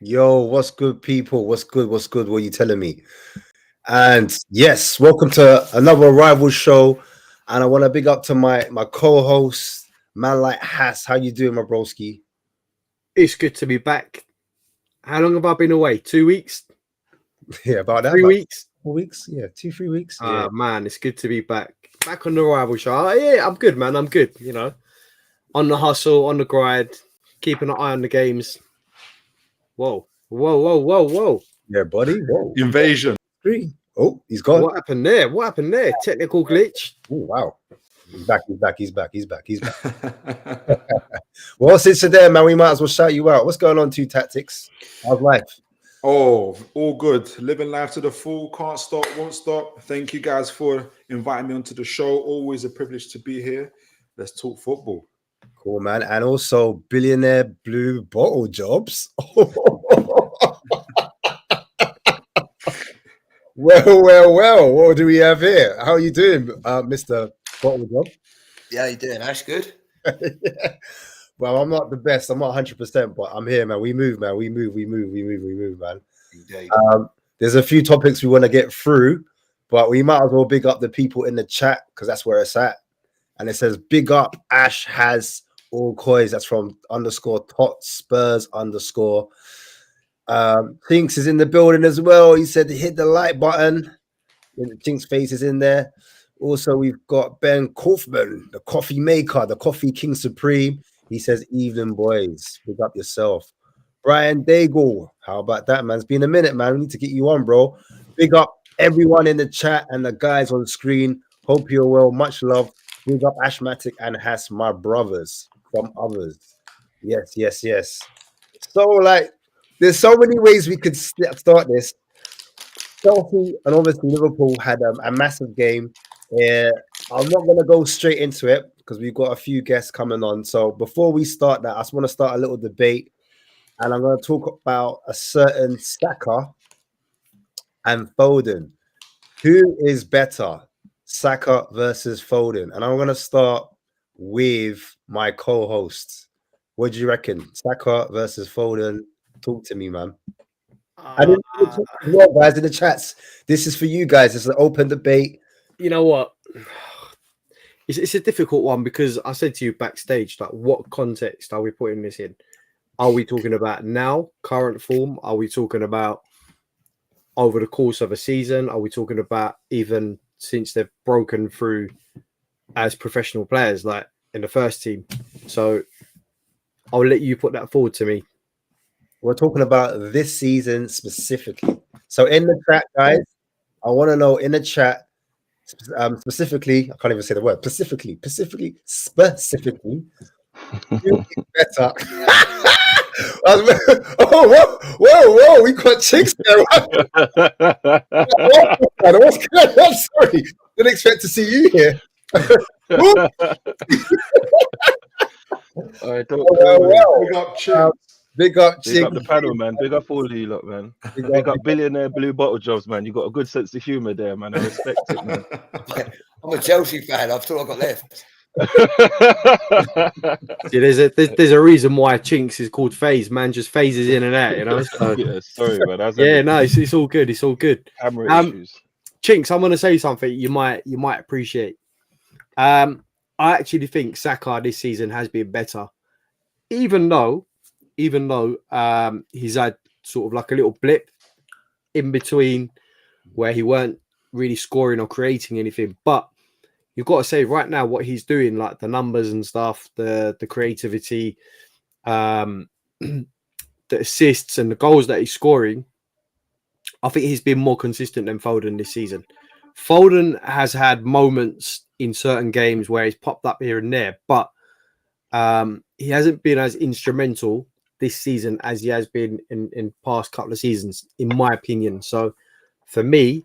Yo, what's good, people? What's good? What's good? What are you telling me? And yes, welcome to another rival show. And I want to big up to my co-host, man like Hass. How you doing, my broski? It's good to be back. How long have I been away? 2 weeks? Yeah, about that. 3 weeks? 4 weeks? Yeah, 2-3 weeks. Ah, man, it's good to be back. Back on the rival show. Yeah, I'm good, man. I'm good. On the hustle, on the grind, keeping an eye on the games. Whoa. Yeah, buddy. Whoa. Invasion. 3. Oh, he's gone. What happened there? Technical glitch. Oh, wow. He's back. Well, since you're there, man, we might as well shout you out. What's going on, Two Tactics? How's life? Oh, all good. Living life to the full. Can't stop, won't stop. Thank you guys for inviting me onto the show. Always a privilege to be here. Let's talk football. Cool, man. And also billionaire blue bottle jobs. Well. What do we have here? How are you doing, Mr. Bottle Job? Yeah, you doing, Ash? Good. Yeah. Well, I'm not the best. I'm not 100%, but I'm here, man. We move, man. We move, man. Indeed. There's a few topics we want to get through, but we might as well big up the people in the chat because that's where it's at. And it says, big up, Ash has all coins. That's from _ Spurs _ Tinks is in the building as well. He said hit the like button. Tinks face is in there. Also, we've got Ben Kaufman, the coffee maker, the coffee king supreme. He says, evening, boys. Big up yourself. Brian Daigle. How about that, man? It's been a minute, man. We need to get you on, bro. Big up everyone in the chat and the guys on screen. Hope you're well. Much love. Big up Ashmatic and Hass, my brothers from others. Yes. So, there's so many ways we could start this. Chelsea and obviously Liverpool had a massive game. I'm not going to go straight into it because we've got a few guests coming on. So before we start that, I just want to start a little debate. And I'm going to talk about a certain Saka and Foden. Who is better, Saka versus Foden? And I'm going to start with my co-host. What do you reckon? Saka versus Foden? Talk to me, man. And guys in the chats, this is for you guys. It's an open debate. You know what? It's a difficult one because I said to you backstage, like, what context are we putting this in? Are we talking about now, current form? Are we talking about over the course of a season? Are we talking about even since they've broken through as professional players, like in the first team? So I'll let you put that forward to me. We're talking about this season specifically. So in the chat, guys, I want to know in the chat, specifically, I can't even say the word, specifically, who is better? Whoa, we got chicks there. What's going on? Sorry, didn't expect to see you here. All right, Big up, Big up the panel, man. Big up all of you lot, man. Big up billionaire blue bottle jobs, man. You got a good sense of humor there, man. I respect it, man. I'm a Chelsea fan. I've thought I got left. See, there's a reason why Chinks is called Phase. Man just phases in and out, you know. So, yeah, sorry, man. It's all good. It's all good. Camera issues. Chinks, I'm going to say something you might appreciate. I actually think Saka this season has been better, even though he's had sort of like a little blip in between where he weren't really scoring or creating anything. But you've got to say right now what he's doing, like the numbers and stuff, the creativity, the assists and the goals that he's scoring, I think he's been more consistent than Foden this season. Foden has had moments in certain games where he's popped up here and there, but he hasn't been as instrumental this season as he has been in past couple of seasons, in my opinion. So for me,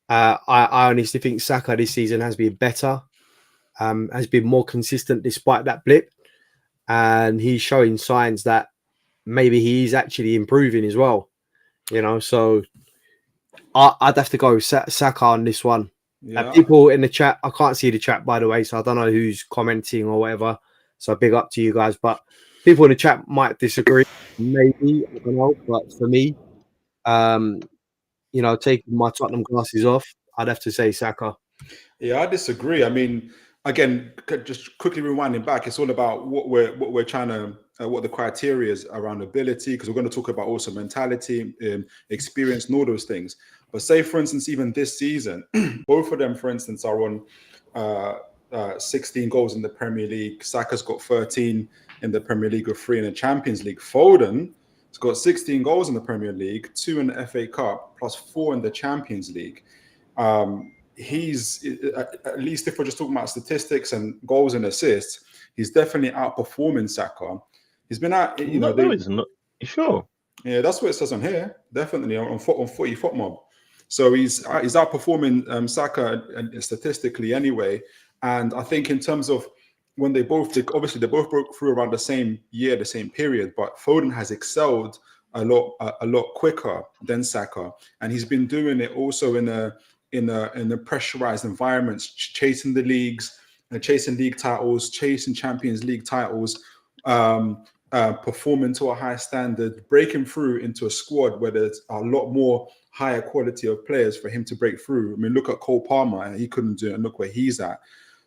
I honestly think Saka this season has been better, has been more consistent despite that blip. And he's showing signs that maybe he's actually improving as well. You know, so I'd have to go with Saka on this one. Yeah. People in the chat, I can't see the chat, by the way, so I don't know who's commenting or whatever. So big up to you guys. But People in the chat might disagree, maybe, I don't know, but for me, taking my Tottenham glasses off, I'd have to say Saka. Yeah, I disagree. I mean, again, just quickly rewinding back, it's all about what we're trying to, what the criteria is around ability, because we're going to talk about also mentality, experience, and all those things. But say, for instance, even this season, both of them, for instance, are on 16 goals in the Premier League. Saka's got 13 in the Premier League with 3 in the Champions League. Foden has got 16 goals in the Premier League, 2 in the FA Cup, plus 4 in the Champions League. He's, at least if we're just talking about statistics and goals and assists, he's definitely outperforming Saka. He's been out, No, he's not. You sure? Yeah, that's what it says on here. Definitely on Footy Footmob. So he's outperforming Saka statistically anyway. And I think in terms of when they both broke through around the same year, the same period, but Foden has excelled a lot quicker than Saka, and he's been doing it also in a pressurized environments, chasing the leagues, chasing league titles, chasing Champions League titles, performing to a high standard, breaking through into a squad where there's a lot more higher quality of players for him to break through. I mean, look at Cole Palmer, and he couldn't do it, and look where he's at.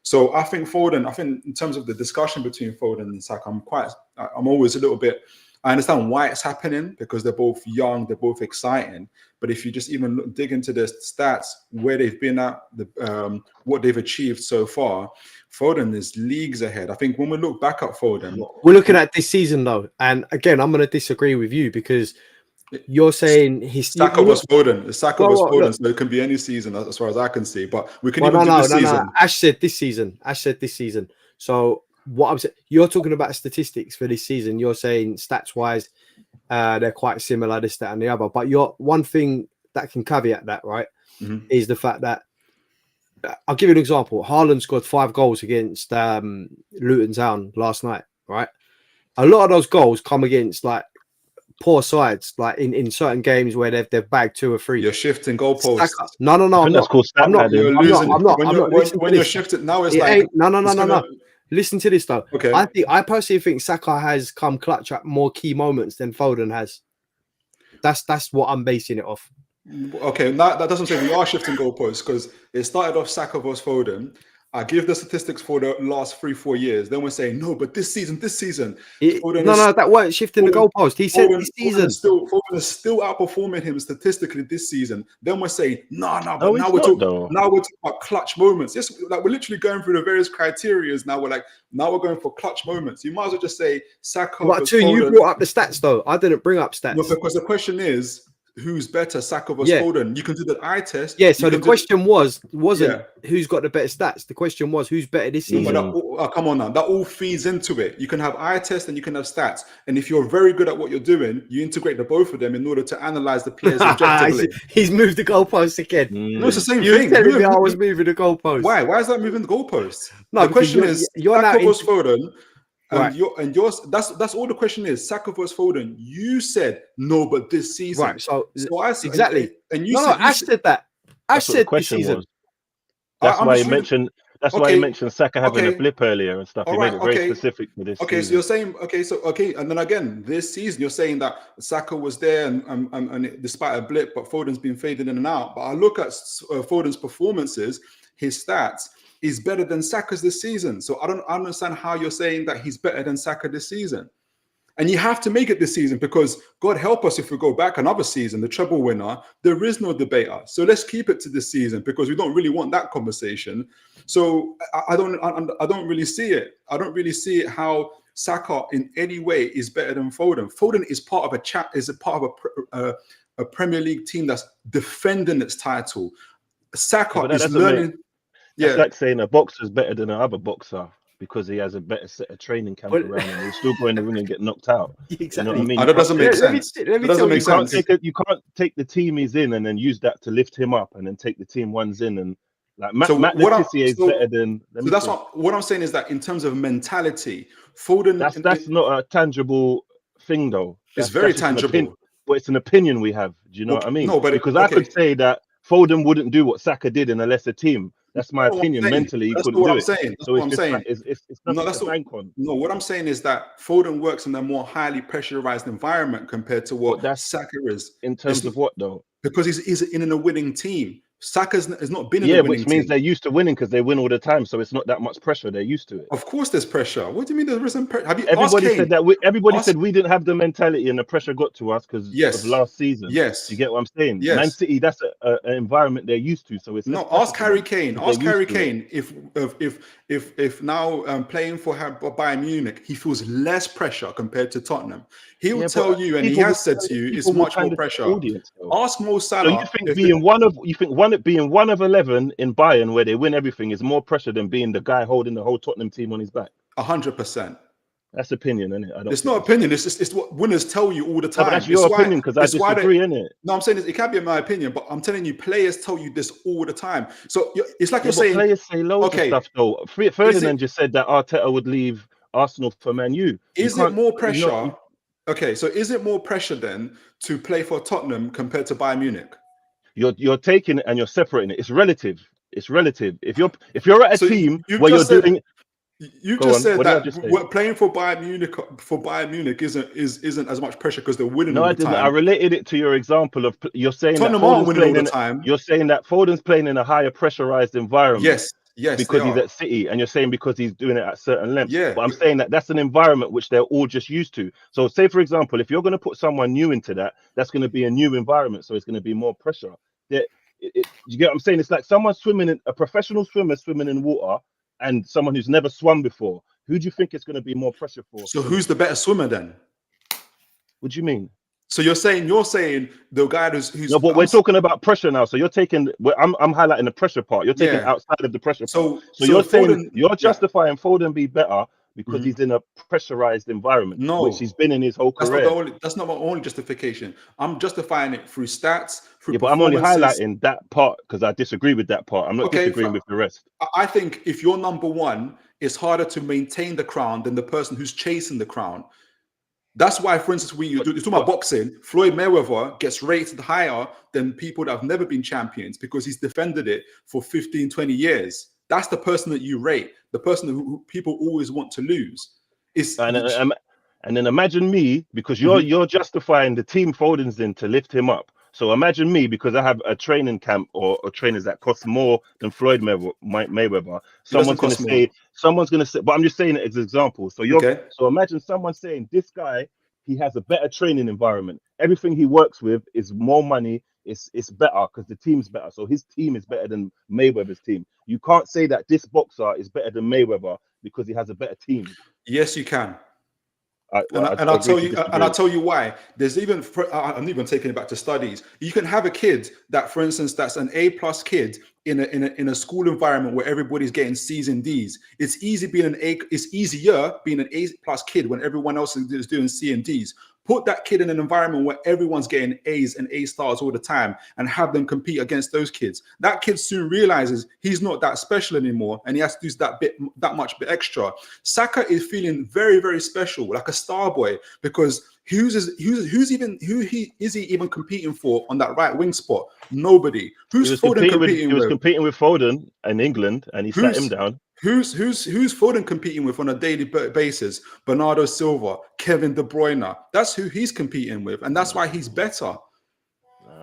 So I think in terms of the discussion between Foden and Saka, I'm always a little bit, I understand why it's happening, because they're both young, they're both exciting. But if you just even dig into the stats, where they've been at, what they've achieved so far, Foden is leagues ahead. I think when we look back at Foden, we're looking at this season though, and again, I'm going to disagree with you because you're saying he's Saka was Foden. Saka was Foden, so it can be any season as far as I can see. But we can even do this season. No. Ash said this season. So what I'm saying, you're talking about statistics for this season. You're saying stats wise, they're quite similar, this, that, and the other. But one thing that can caveat that, right, is the fact that I'll give you an example. Haaland scored 5 goals against Luton Town last night, right? A lot of those goals come against like poor sides, like in certain games where they've bagged 2 or 3. You're shifting goalposts. No. I'm not. When you're shifting, now it's like no. Listen to this though. Okay. I personally think Saka has come clutch at more key moments than Foden has. That's what I'm basing it off. Okay, now that doesn't say we are shifting goalposts, because it started off Saka versus Foden. I give the statistics for the last 3-4 years. Then we're saying no, but this season. That weren't shifting the goalpost. He said this season. Foden is still outperforming him statistically this season. Then we're saying no, but now we're talking about clutch moments. Yes, like we're literally going through the various criterias now. We're going for clutch moments. You might as well just say Saka. But you brought up the stats though. I didn't bring up stats. No, because the question is, who's better, Saka versus Foden? You can do the eye test. Yeah, so the question wasn't who's got the better stats. The question was who's better this season. Come on now. That all feeds into it. You can have eye test and you can have stats. And if you're very good at what you're doing, you integrate the both of them in order to analyze the players objectively. He's moved the goalpost again. No, it's the same You're thing. telling me I was moving the goalpost. Why? Why is that moving the goalpost? No, the question is, you're Saka versus Foden. Right. Yours. That's all the question is. Saka versus Foden. You said no, but this season. Right. So I said exactly. And you said Ash said that. Ash said this season. That's why he mentioned. That's why he mentioned Saka having a blip earlier and stuff. He made it very specific for this. Okay, season. So you're saying and then again, this season you're saying that Saka was there and despite a blip, but Foden's been fading in and out. But I look at Foden's performances, his stats. He's better than Saka's this season. So I don't understand how you're saying that he's better than Saka this season. And you have to make it this season, because God help us if we go back another season, the treble winner, there is no debater. So let's keep it to this season, because we don't really want that conversation. So I don't really see it. I don't really see it how Saka in any way is better than Foden. Foden is part of a Premier League team that's defending its title. Saka is learning. It's like saying a boxer's better than another boxer because he has a better set of training camp around him. He'll still go in the ring and get knocked out. Exactly. You know what I mean? That doesn't make sense. You can't take the team he's in and then use that to lift him up, and then take the team one's in and like Matt Letizia is better than. So that's what I'm saying is that in terms of mentality, Foden. That's not a tangible thing though. It's very tangible. But it's an opinion we have. Do you know what I mean? No, but because I could say that Foden wouldn't do what Saka did in a lesser team. That's my opinion. Mentally, he couldn't do it. So it's just like, it's nothing to bank on. No, what I'm saying is that Foden works in a more highly pressurized environment compared to what Saka is. In terms of what though? Because he's in a winning team. Saka has not been in a winning which means team. they're used to winning because they win all the time. So it's not that much pressure. They're used to it. Of course, there's pressure. What do you mean there isn't pressure? Everybody said that. Everybody said we didn't have the mentality, and the pressure got to us because of last season. Yes, you get what I'm saying. Yes. Man City, that's an environment they're used to. So it's ask Harry Kane. Ask Harry Kane if now playing for Bayern Munich, he feels less pressure compared to Tottenham. He'll tell you, and he has said to you, it's much more pressure. Ask Mo Salah. So you think being one of 11 in Bayern where they win everything is more pressure than being the guy holding the whole Tottenham team on his back? 100%. That's opinion, isn't it? It's not opinion. It's what winners tell you all the time. No, that's your opinion because I disagree, isn't it? No, I'm saying it can't be my opinion, but I'm telling you, players tell you this all the time. So it's like you're saying. Players say loads of stuff though. Ferdinand just said that Arteta would leave Arsenal for Man U. Is it more pressure? Okay, so is it more pressure then to play for Tottenham compared to Bayern Munich? You're taking it and you're separating it. It's relative. It's relative. If you're at a team where you're doing. You just said that playing for Bayern Munich isn't as much pressure because they're winning all the time. I related it to your example of you're saying Tottenham aren't winning all the time. You're saying that Foden's playing in a higher pressurized environment. Yes, because he's at City, and you're saying because he's doing it at certain lengths. Yeah, but I'm saying that's an environment which they're all just used to. So, say for example, if you're going to put someone new into that's going to be a new environment, so it's going to be more pressure. You get what I'm saying? It's like someone a professional swimmer swimming in water, and someone who's never swum before. Who do you think it's going to be more pressure for? So who's the better swimmer then? What do you mean? So you're saying the guy who's no, but we're talking about pressure now. So you're taking. I'm highlighting the pressure part. You're taking outside of the pressure part. So you're saying you're justifying Foden be better because he's in a pressurized environment, which he's been in his whole career. That's not my only justification. I'm justifying it through stats. But I'm only highlighting that part because I disagree with that part. I'm not disagreeing with the rest. I think if you're number one, it's harder to maintain the crown than the person who's chasing the crown. That's why, for instance, you're talking about boxing, Floyd Mayweather gets rated higher than people that have never been champions because he's defended it for 15, 20 years. That's the person that you rate, the person who people always want to lose. And then imagine me, because you're justifying the team Foden's in to lift him up. So imagine me, because I have a training camp or trainers that cost more than Floyd Mayweather. Someone's going to say, but I'm just saying it as an example. So so imagine someone saying this guy, he has a better training environment. Everything he works with is more money. It's better because the team's better. So his team is better than Mayweather's team. You can't say that this boxer is better than Mayweather because he has a better team. Yes, you can. I'll tell you why. There's even I'm even taking it back to studies. You can have a kid that, for instance, that's an A+ kid in a school environment where everybody's getting C's and D's. It's easier being an A+ kid when everyone else is doing C and D's. Put that kid in an environment where everyone's getting A's and A stars all the time and have them compete against those kids. That kid soon realizes he's not that special anymore and he has to do that much bit extra. Saka is feeling very, very special, like a star boy, because who is he even competing for on that right wing spot? Nobody. Who's Foden competing with? He was competing with Foden in England and he sat him down. Who's Foden competing with on a daily basis? Bernardo Silva, Kevin De Bruyne. That's who he's competing with, and that's why he's better.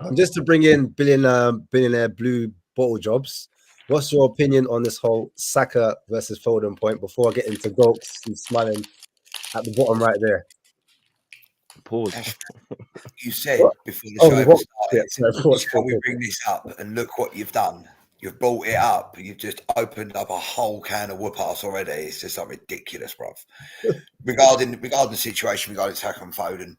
And just to bring in billionaire blue bottle jobs, what's your opinion on this whole Saka versus Foden point? Before I get into goats, he's smiling at the bottom right there. Pause. You said before the show started, can we bring this up and look what you've done? You've brought it up. You've just opened up a whole can of whoop-ass already. It's just something ridiculous, bruv. regarding the situation regarding Saka and Foden,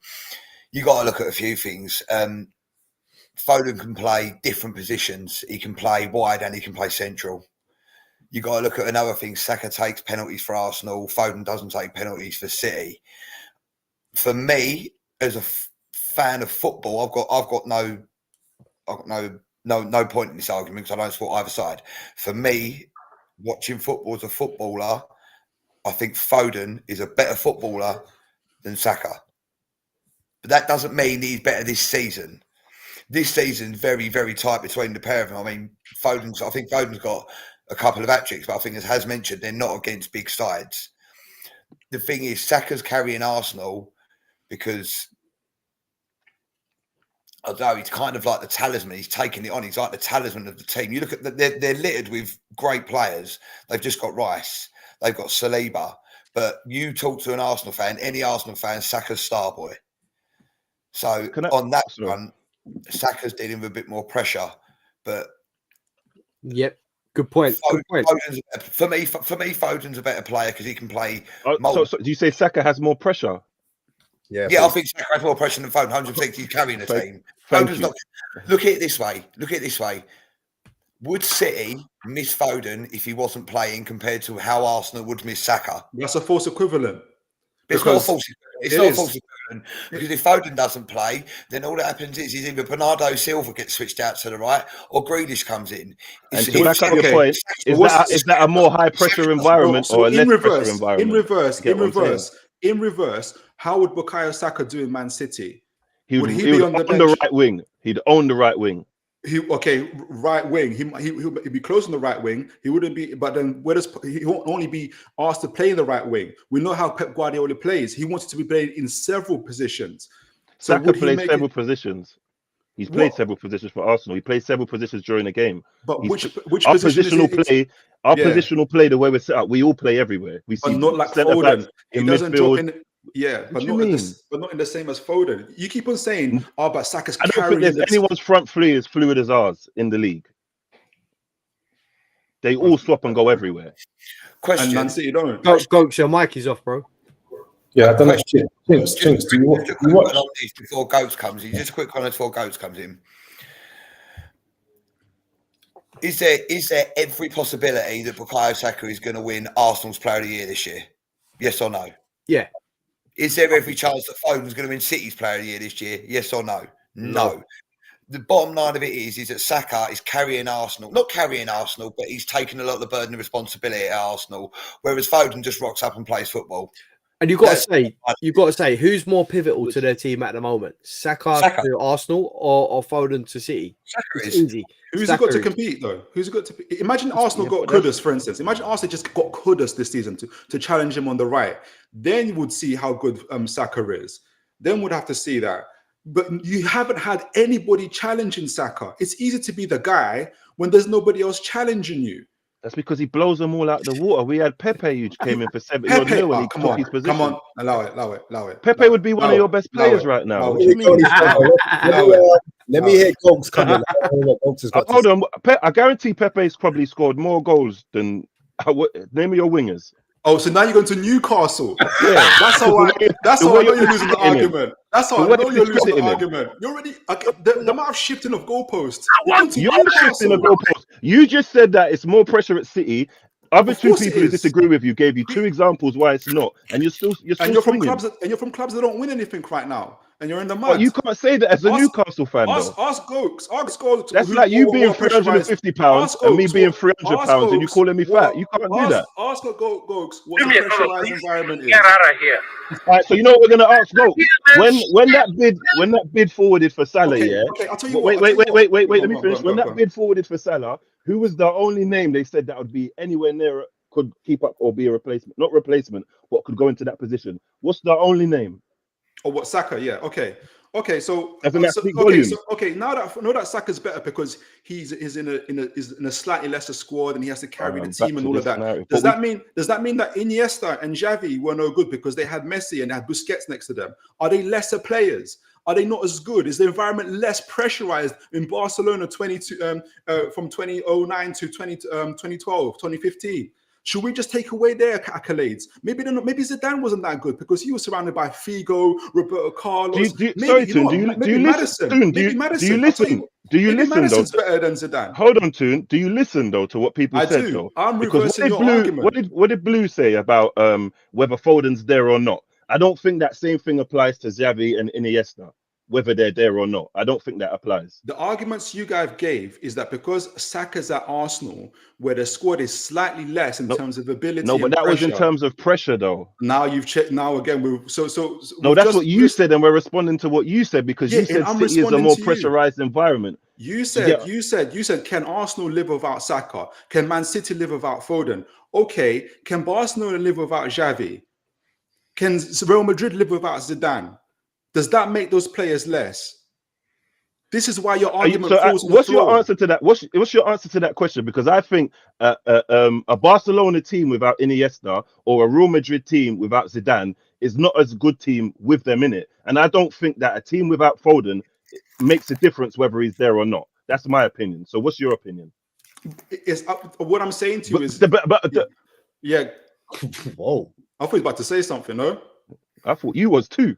you got to look at a few things. Foden can play different positions. He can play wide and he can play central. You got to look at another thing. Saka takes penalties for Arsenal. Foden doesn't take penalties for City. For me, as a fan of football, I've got no point in this argument because I don't support either side. For me, watching football as a footballer, I think Foden is a better footballer than Saka. But that doesn't mean he's better this season. This season's very, very tight between the pair of them. I mean, I think Foden's got a couple of hat-tricks, but I think, as Has mentioned, they're not against big sides. The thing is, Saka's carrying Arsenal because, I don't know, he's kind of like the talisman. He's taking it on. He's like the talisman of the team. You look at they're littered with great players. They've just got Rice. They've got Saliba. But you talk to an Arsenal fan, any Arsenal fan, Saka's star boy. So on that front, Saka's dealing with a bit more pressure. But yep, good point. Good point. For me, Foden's a better player because he can play. So do you say Saka has more pressure? Yeah, I think Saka has more pressure than Foden. 100%. He's carrying the team. Foden's not. Look at it this way. Would City miss Foden if he wasn't playing compared to how Arsenal would miss Saka? That's a false equivalent. It's not a false equivalent because if Foden doesn't play, then all that happens is either Bernardo Silva gets switched out to the right or Grealish comes in. And to back up your point, is that a more high pressure environment or a less pressure environment? In reverse, how would Bukayo Saka do in Man City? Would he be on the right wing? He'd own the right wing. Right wing. He'd be close on the right wing. He wouldn't be, but then he won't only be asked to play in the right wing. We know how Pep Guardiola plays. He wants to be playing in several positions. So Saka plays several positions. He's played several positions for Arsenal. He played several positions during the game. But which our positional play? Our positional play, the way we're set up, we all play everywhere. We see not like Foden. He doesn't drop in. Yeah, but not in the same as Foden. You keep on saying, but Saka's carrying. I don't think there's anyone's front three as fluid as ours in the league. They all swap and go everywhere. Question: and Man City don't. Goats, your mic is off, bro. Yeah, I don't know. Chinks, do you watch before Goats comes in? Just a quick comment before Goats comes in. Is there every possibility that Bukayo Saka is going to win Arsenal's Player of the Year this year? Yes or no? Yeah. Is there every chance that Foden's going to win City's Player of the Year this year? Yes or no? No. The bottom line of it is that Saka is carrying Arsenal. Not carrying Arsenal, but he's taking a lot of the burden of responsibility at Arsenal, whereas Foden just rocks up and plays football. And you've got to say, who's more pivotal to their team at the moment? Saka to Arsenal or Foden to City? Saka is. Easy. Who's he got to compete though? Who's he got to? Imagine Arsenal got Kudus, for instance. Imagine Arsenal just got Kudus this season to challenge him on the right. Then you would see how good Saka is. Then we'd have to see that. But you haven't had anybody challenging Saka. It's easy to be the guy when there's nobody else challenging you. That's because he blows them all out of the water. We had Pepe, who came in for 70 mil when he took his position. Come on, allow it. Pepe would be one of your best players right now. What do you mean? Let me hear Gogs coming. Hold on. I guarantee Pepe's probably scored more goals than... Name of your wingers. Oh, so now you're going to Newcastle. Yeah, that's how I know you're losing the argument. That's how I know you're losing the argument. You're already the amount of shifting of goalposts. You're shifting of goalposts. You just said that it's more pressure at City. Other two people who disagree with you gave you two examples why it's not, and you're still from clubs that don't win anything right now. And you're in the mud. Oh, you can't say that as a Newcastle fan, though. Ask Gokes. That's like you being £350 and me being £300 and you calling me fat. You can't do that. Ask Gokes what the pressurized environment is. Get out of here. All right, so you know what we're going to ask Gokes? When that bid forwarded for Salah, Okay, I'll tell you wait, let me finish. When that bid forwarded for Salah, who was the only name they said that would be anywhere near, could keep up or be a replacement? Not replacement, but could go into that position. What's the only name? Oh, what Saka? Yeah. Okay. So now that Saka's better because he's in a slightly lesser squad and he has to carry the team and all of that. Does that mean that Iniesta and Xavi were no good because they had Messi and they had Busquets next to them? Are they lesser players? Are they not as good? Is the environment less pressurized in Barcelona from 2009 to 2012, 2015? Should we just take away their accolades? Maybe Zidane wasn't that good because he was surrounded by Figo, Roberto Carlos. Do you listen? Madison's better than Zidane. Hold on, Toon. Do you listen though to what people said though? I'm reversing your argument. What did Blue say about whether Foden's there or not? I don't think that same thing applies to Xavi and Iniesta, whether they're there or not. I don't think that applies. The arguments you guys gave is that because Saka's at Arsenal, where the squad is slightly less in terms of ability. No, but that was in terms of pressure, though. Now you've checked. Now again, that's what you said, and we're responding to what you said because you said City is a more pressurized environment. You said, can Arsenal live without Saka? Can Man City live without Foden? Okay, can Barcelona live without Xavi? Can Real Madrid live without Zidane? Does that make those players less? This is why your argument falls on the what's your floor. answer to that? What's your answer to that question? Because I think a Barcelona team without Iniesta or a Real Madrid team without Zidane is not as good team with them in it. And I don't think that a team without Foden makes a difference whether he's there or not. That's my opinion. So what's your opinion? What I'm saying to you is... Yeah. Whoa. I thought you were about to say something, no? I thought you was too.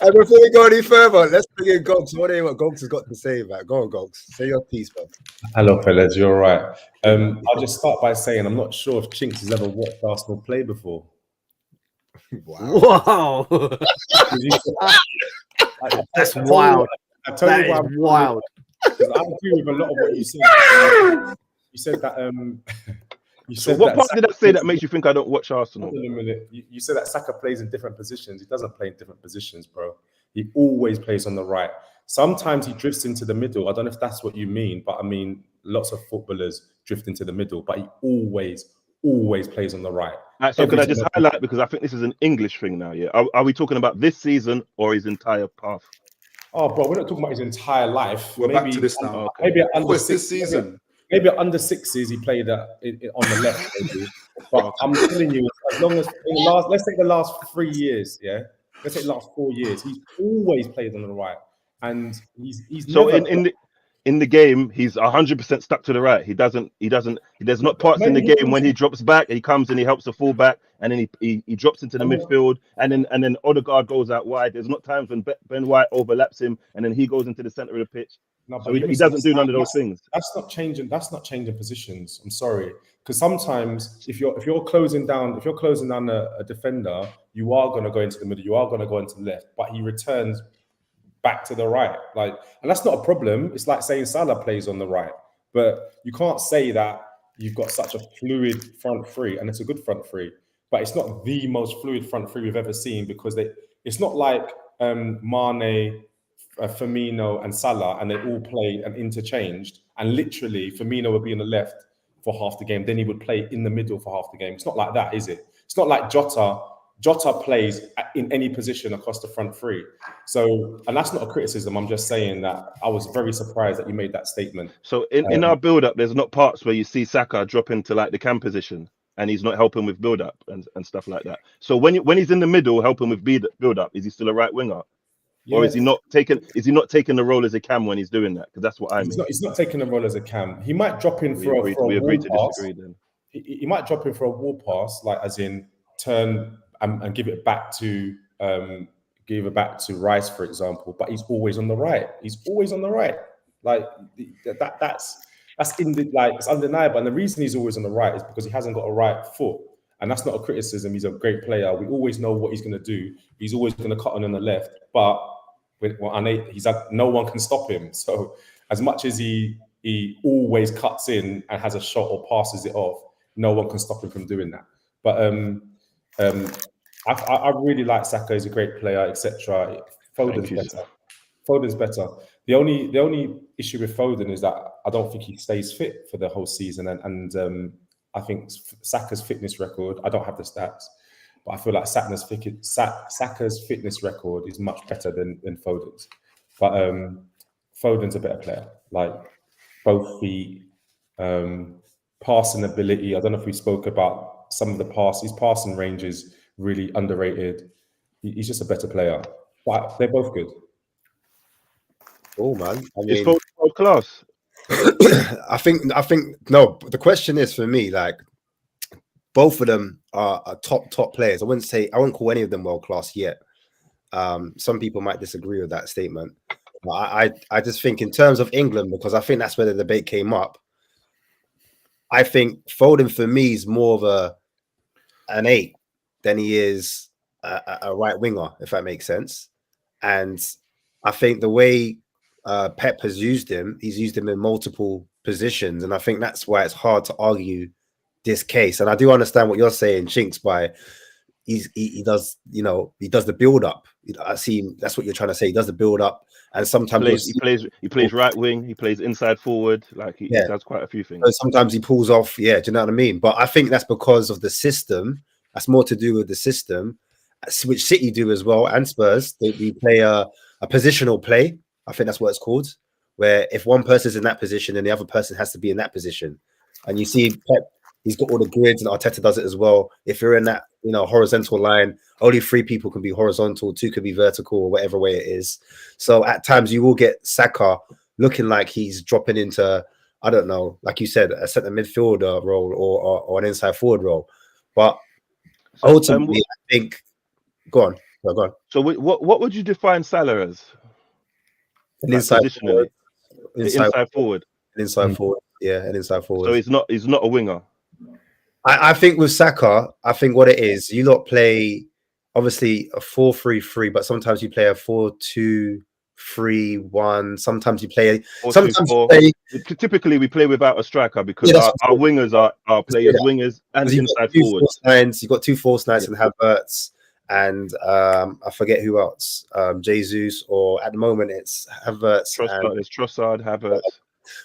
And before we go any further, let's bring in Gogs. What Gogs has got to say about it. Go on, Gogs. Say your piece, man. Hello, fellas. You're right. I'll just start by saying I'm not sure if Chinks has ever watched Arsenal play before. Wow. That's wild. That is wild. Because I agree with a lot of what you said. You said that... So what part did I say that makes you think I don't watch Arsenal? Hold on a minute. You said that Saka plays in different positions. He doesn't play in different positions, bro. He always plays on the right. Sometimes he drifts into the middle. I don't know if that's what you mean, but I mean, lots of footballers drift into the middle, but he always plays on the right. So could I just highlight, because I think this is an English thing now, yeah? Are we talking about this season or his entire path? Oh, bro, we're not talking about his entire life. We're back to this now. Maybe under this season. Maybe under sixes he played on the left, maybe. But I'm telling you, as long as let's take the last 3 years, yeah. Let's take the last 4 years. He's always played on the right, and he's so never... in the game he's 100% stuck to the right. He doesn't. There's not parts in the game when he drops back, he comes and he helps the fullback, and then he drops into the midfield, and then Odegaard goes out wide. There's not times when Ben White overlaps him, and then he goes into the center of the pitch. No, so he doesn't do none of those things. That's not changing positions. I'm sorry, because sometimes if you're closing down a defender, you are going to go into the middle, you are going to go into the left, but he returns back to the right. And that's not a problem. It's like saying Salah plays on the right, but you can't say that you've got such a fluid front three, and it's a good front three, but it's not the most fluid front three we've ever seen, because it's not like Mane, Firmino and Salah, and they all played and interchanged, and literally Firmino would be on the left for half the game, then he would play in the middle for half the game. It's not like that, is it? It's not like Jota plays in any position across the front three. So, and that's not a criticism, I'm just saying that I was very surprised that you made that statement. So in our build-up, there's not parts where you see Saka drop into like the cam position and he's not helping with build-up and stuff like that. So when he's in the middle helping with build-up, is he still a right winger? Or is he not taking the role as a cam when he's doing that? Because that's what I mean. He's not taking the role as a cam. He might drop in for a agree wall to pass. disagree then. He might drop in for a wall pass, like as in turn and give it back to Rice, for example. But he's always on the right. He's always on the right. Like that's it's undeniable. And the reason he's always on the right is because he hasn't got a right foot. And that's not a criticism. He's a great player. We always know what he's going to do. He's always going to cut on the left, but no one can stop him. So as much as he always cuts in and has a shot or passes it off, no one can stop him from doing that. But I really like Saka. He's a great player, etc. Foden's better. The only issue with Foden is that I don't think he stays fit for the whole season, and I think Saka's fitness record, I don't have the stats, but I feel like Saka's fitness record is much better than Foden's. But Foden's a better player. Like both feet, passing ability. I don't know if we spoke about some of the his passing range is really underrated. He's just a better player. But they're both good. Oh man, it's Foden class. I think no. The question is for me, like both of them are top players. I wouldn't call any of them world class yet. Some people might disagree with that statement. But I just think in terms of England, because I think that's where the debate came up. I think Foden for me is more of an 8 than he is a right winger, if that makes sense. And I think the way Pep has used him, he's used him in multiple positions, and I think that's why it's hard to argue this case. And I do understand what you're saying, Chinks, by he does, you know, he does the build up. I see that's what you're trying to say. He does the build up, and sometimes He plays right wing. He plays inside forward. Like he does quite a few things. So sometimes he pulls off. Yeah, do you know what I mean? But I think that's because of the system. That's more to do with the system, which City do as well, and Spurs. We play a positional play. I think that's what it's called, where if one person's in that position, then the other person has to be in that position. And you see Pep, he's got all the grids, and Arteta does it as well. If you're in that, you know, horizontal line, only 3 people can be horizontal, 2 could be vertical, or whatever way it is. So at times you will get Saka looking like he's dropping into, I don't know, like you said, a centre midfielder role or an inside forward role. But ultimately, I think, go on. So what would you define Salah as? An inside positionally, inside forward. An inside forward. Yeah, an inside forward. So he's not a winger. I think with Saka, I think what it is, you lot play obviously a 4-3-3, but sometimes you play a 4-2-3-1. Sometimes you play 4-2-4. Typically we play without a striker because our wingers are players wingers and inside forwards. You've got 2 false nines and Havertz, and I forget who else. Jesus, or at the moment it's Havertz. It's Trossard, Havertz.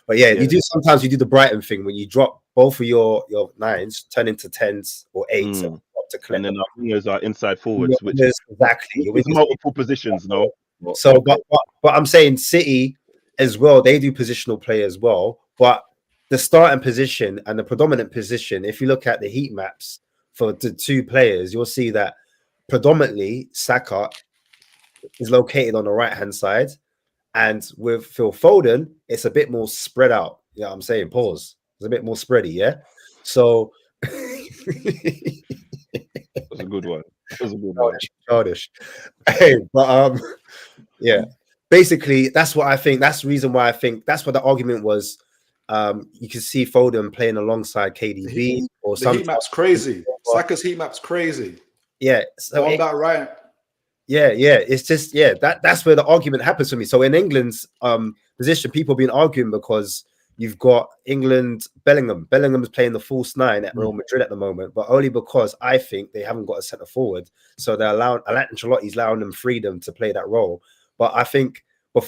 But yeah, sometimes you do the Brighton thing when you drop both of your 9s, turn into 10s or 8s, and then our wingers are inside forwards, which is exactly with multiple positions. No, so but I'm saying City as well. They do positional play as well, but the starting position and the predominant position, if you look at the heat maps for the 2 players, you'll see that predominantly Saka is located on the right hand side. And with Phil Foden, it's a bit more spread out. You know what I'm saying? Pause. It's a bit more spready, yeah? So... That's a good one. Childish. Hey, but, yeah. Basically, that's what I think. That's the reason why I think... That's what the argument was. You can see Foden playing alongside KDB. The heat map's crazy. Saka's heat map's crazy. Yeah. So on that right... Yeah. It's just that's where the argument happens for me. So in England's position, people have been arguing because you've got England Bellingham. Bellingham is playing the false 9 at Real Madrid at the moment, but only because I think they haven't got a centre forward. So they're Ancelotti's allowing them freedom to play that role. But I think when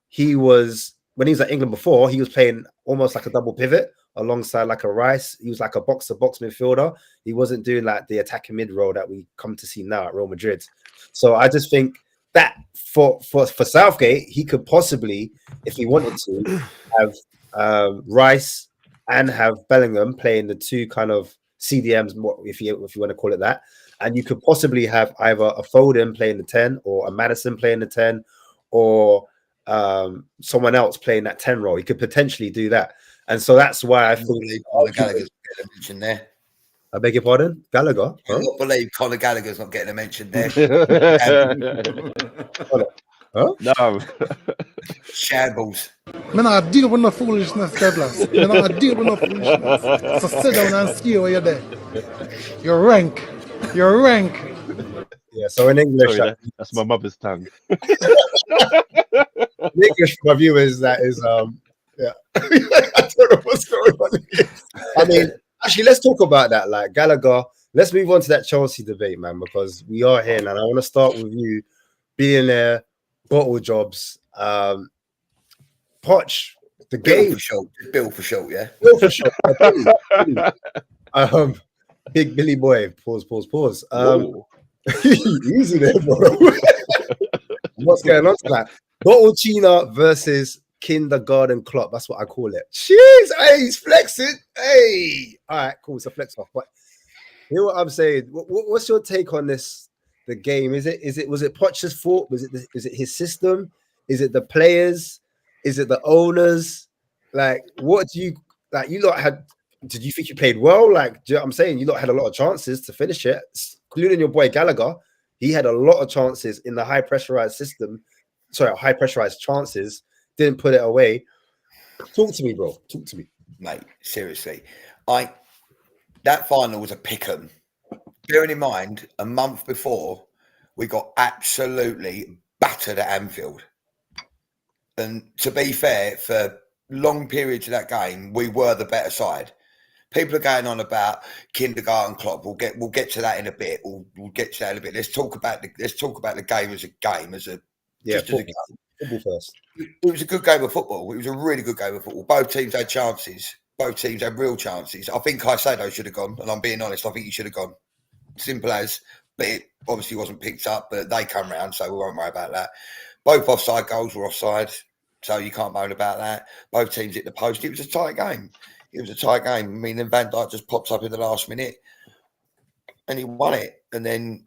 he was at England before, he was playing almost like a double pivot alongside like a Rice. He was like a box-to-box midfielder. He wasn't doing like the attacking mid role that we come to see now at Real Madrid. So I just think that for Southgate, he could possibly, if he wanted to, have Rice and have Bellingham playing the 2 kind of CDMs, if you want to call it that. And you could possibly have either a Foden playing the 10 or a Maddison playing the 10 or someone else playing that 10 role. He could potentially do that. And so that's why I think Gallagher's getting a mention there. I beg your pardon? Gallagher? I don't believe Conor Gallagher's not getting a mention there. Huh? No. Shambles. Man, I deal with no foolishness, Douglas. Man, I deal with no foolishness. So sit down and see where you're there. You're rank. Yeah, so in English... Sorry, that's my mother's tongue. In English, my viewers, that is... yeah. I don't know what's going on here. I mean, actually, let's talk about that. Like Gallagher, let's move on to that Chelsea debate, man, because we are here, and I want to start with you, billionaire, bottle jobs, Poch, the game. Bill for short, yeah. Bill for short. Big Billy boy. Pause. Easy there, bro. What's going on tonight? Bottle China versus Kindergarten Klopp. That's what I call it. Jeez, hey, he's flexing. Hey, all right, cool. It's a flex off. But hear what I'm saying. What's your take on this? The game? Was it Poch's fault? Is it his system? Is it the players? Is it the owners? Like, what do you like? You lot had. Did you think you played well? Like, do you know what I'm saying? You lot had a lot of chances to finish it, including your boy Gallagher. He had a lot of chances in the high pressurized system. Sorry, high pressurized chances. Didn't put it away. Talk to me, bro. Talk to me. Mate, seriously. That final was a pick'em. Bearing in mind, a month before, we got absolutely battered at Anfield. And to be fair, for long periods of that game, we were the better side. People are going on about kindergarten Klopp. We'll get to that in a bit. We'll get to that in a bit. Let's talk about the game as a game, as a game. Football first. It was a good game of football. It was a really good game of football. Both teams had chances. Both teams had real chances. I think Caicedo should have gone, and I'm being honest. I think he should have gone. Simple as. But it obviously wasn't picked up. But they come round, so we won't worry about that. Both offside goals were offside, so you can't moan about that. Both teams hit the post. It was a tight game. I mean, then Van Dijk just pops up in the last minute, and he won it. And then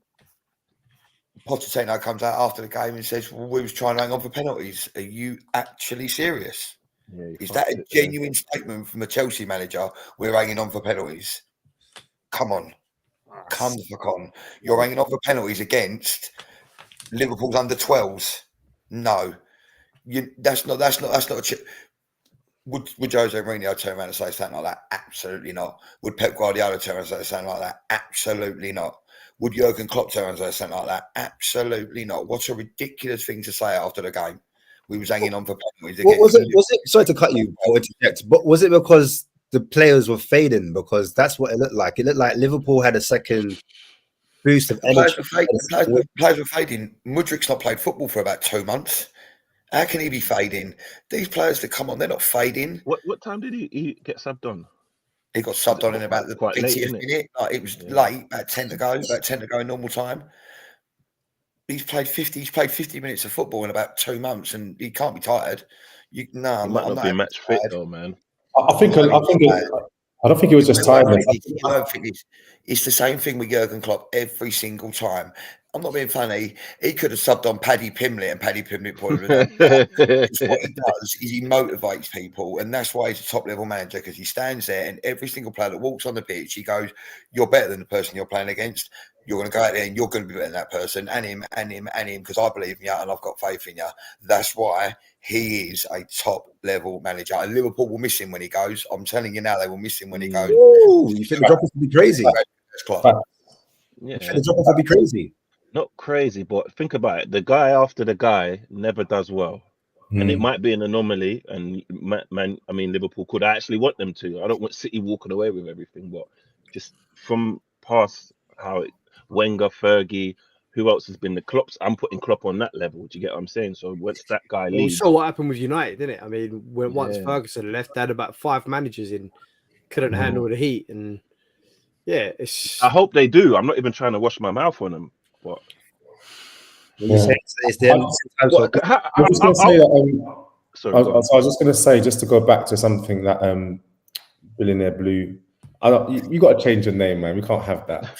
Pochettino comes out after the game and says, well, we was trying to hang on for penalties. Are you actually serious? Yeah, is that a genuine statement from a Chelsea manager? We're hanging on for penalties. Come on. Come the fuck on. You're hanging on for penalties against Liverpool's under 12s. No. That's not Would Jose Mourinho turn around and say something like that? Absolutely not. Would Pep Guardiola turn around and say something like that? Absolutely not. Would Jurgen Klopp turn around and say something like that? Absolutely not. What a ridiculous thing to say after the game. We was hanging on for penalties. Was it? Sorry to cut you, or interject, but was it because the players were fading? Because that's what it looked like. It looked like Liverpool had a second boost of energy. Players were fading. Mudrik's not played football for about 2 months. How can he be fading? These players that come on, they're not fading. What time did he get subbed on? He got subbed on in about the 80th minute. It was late, about 10 to go in normal time. He's played 50 minutes of football in about 2 months, and he can't be tired. He might not be match fit though, man. I don't think it was just tiredness. It's the same thing with Jurgen Klopp every single time. I'm not being funny. He could have subbed on Paddy Pimblett, and Paddy Pimblett probably would have done that. What he does is he motivates people, and that's why he's a top-level manager, because he stands there, and every single player that walks on the pitch, he goes, you're better than the person you're playing against. You're going to go out there, and you're going to be better than that person, and him, because I believe in you, and I've got faith in you. That's why he is a top-level manager. And Liverpool will miss him when he goes. I'm telling you now, they will miss him when he goes. Ooh, you think the drop-off would be crazy? Yeah, the drop-off would be crazy. Not crazy, but think about it. The guy after the guy never does well. And it might be an anomaly. And Liverpool could actually want them to. I don't want City walking away with everything, but just from past Wenger, Fergie, who else has been the Klopps? I'm putting Klopp on that level. Do you get what I'm saying? So once that guy leaves, we saw what happened with United, didn't it? I mean, once Ferguson left, they had about 5 managers in, couldn't handle the heat, and I hope they do. I'm not even trying to wash my mouth on them. But I was just going to say, just to go back to something that Billionaire Blue. You got to change your name, man. We can't have that.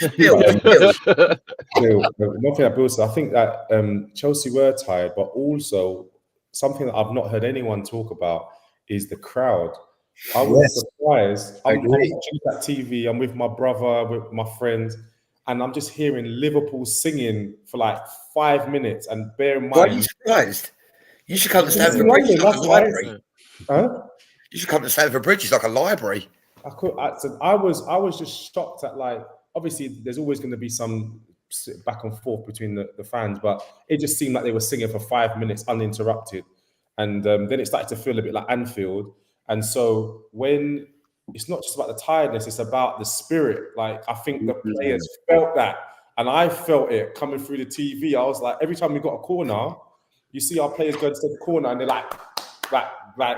One thing that Bill said, I think that Chelsea were tired, but also something that I've not heard anyone talk about is the crowd. I was surprised. I'm watching that TV. I'm with my brother, with my friends, and I'm just hearing Liverpool singing for like 5 minutes. And bear in mind, why are you surprised? You should come to Stamford Bridge like a library. Huh? You should come to Stamford Bridge. It's like a library. I was just shocked at, like, obviously there's always going to be some back and forth between the fans, but it just seemed like they were singing for 5 minutes uninterrupted, and then it started to feel a bit like Anfield. And so when it's not just about the tiredness, it's about the spirit. Like, I think the players felt that, and I felt it coming through the TV. I was like, every time we got a corner, you see our players go to the corner, and they're like, you know what I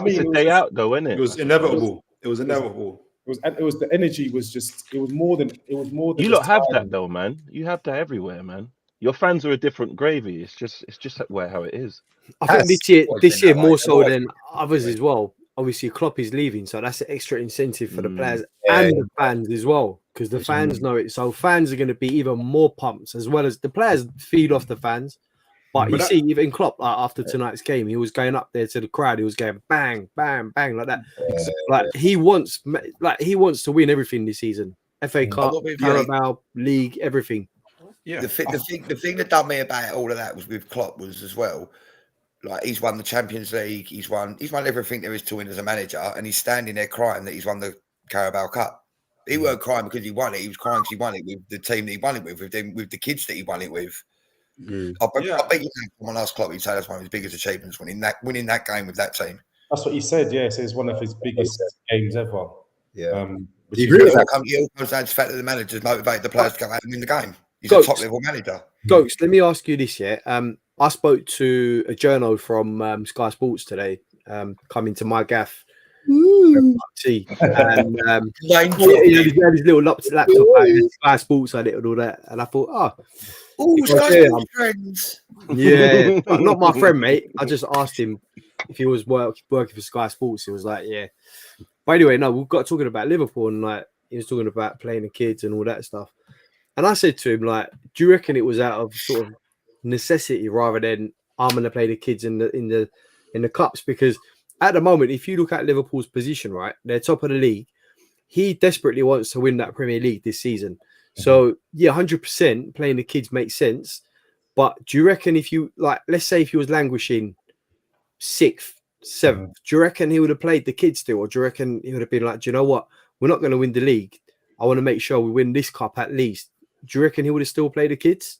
mean? It's a day out, though, isn't it? It was inevitable. It was inevitable. It was the energy was just. It was more than. You lot have that though, man. You have that everywhere, man. Your fans are a different gravy. It's just how it is. I think this year more so than others as well. Obviously, Klopp is leaving, so that's an extra incentive for the players and the fans as well, because the fans know it. So fans are going to be even more pumped, as well as the players feed off the fans. But you see, even Klopp, after tonight's game, he was going up there to the crowd. He was going bang, bang, bang, like that. Like he wants to win everything this season: FA Cup, Carabao, League, everything. Yeah. The thing that done me about all of that was with Klopp was as well. Like, he's won the Champions League, he's won everything there is to win as a manager, and he's standing there crying that he's won the Carabao Cup. He weren't crying because he won it. He was crying because he won it with the team that he won it with the kids that he won it with. I bet you someone else Klopp, he'd say that's one of his biggest achievements, winning that game with that team. That's what he said. Yes, it's one of his biggest games ever. Yeah. Which You is agree with It that? all comes down to the fact that the manager's motivated the players to go out and win the game. He's Goats. a top level manager. Ghost, let me ask you this, yeah. I spoke to a journo from Sky Sports today, coming to my gaff. See, and he had his little laptop out, Sky Sports on it and all that. And I thought, Sky Sports friends. yeah, not my friend, mate. I just asked him if he was working for Sky Sports. He was like, yeah. But anyway, no, we've got talking about Liverpool, and like he was talking about playing the kids and all that stuff. And I said to him, like, do you reckon it was out of sort of necessity rather than I'm going to play the kids in the cups? Because at the moment, if you look at Liverpool's position, right, they're top of the league. He desperately wants to win that Premier League this season. So yeah, 100% playing the kids makes sense. But do you reckon if you like, let's say if he was languishing 6th, 7th, do you reckon he would have played the kids still, or do you reckon he would have been like, do you know what, we're not going to win the league. I want to make sure we win this cup at least. Do you reckon he would have still played the kids?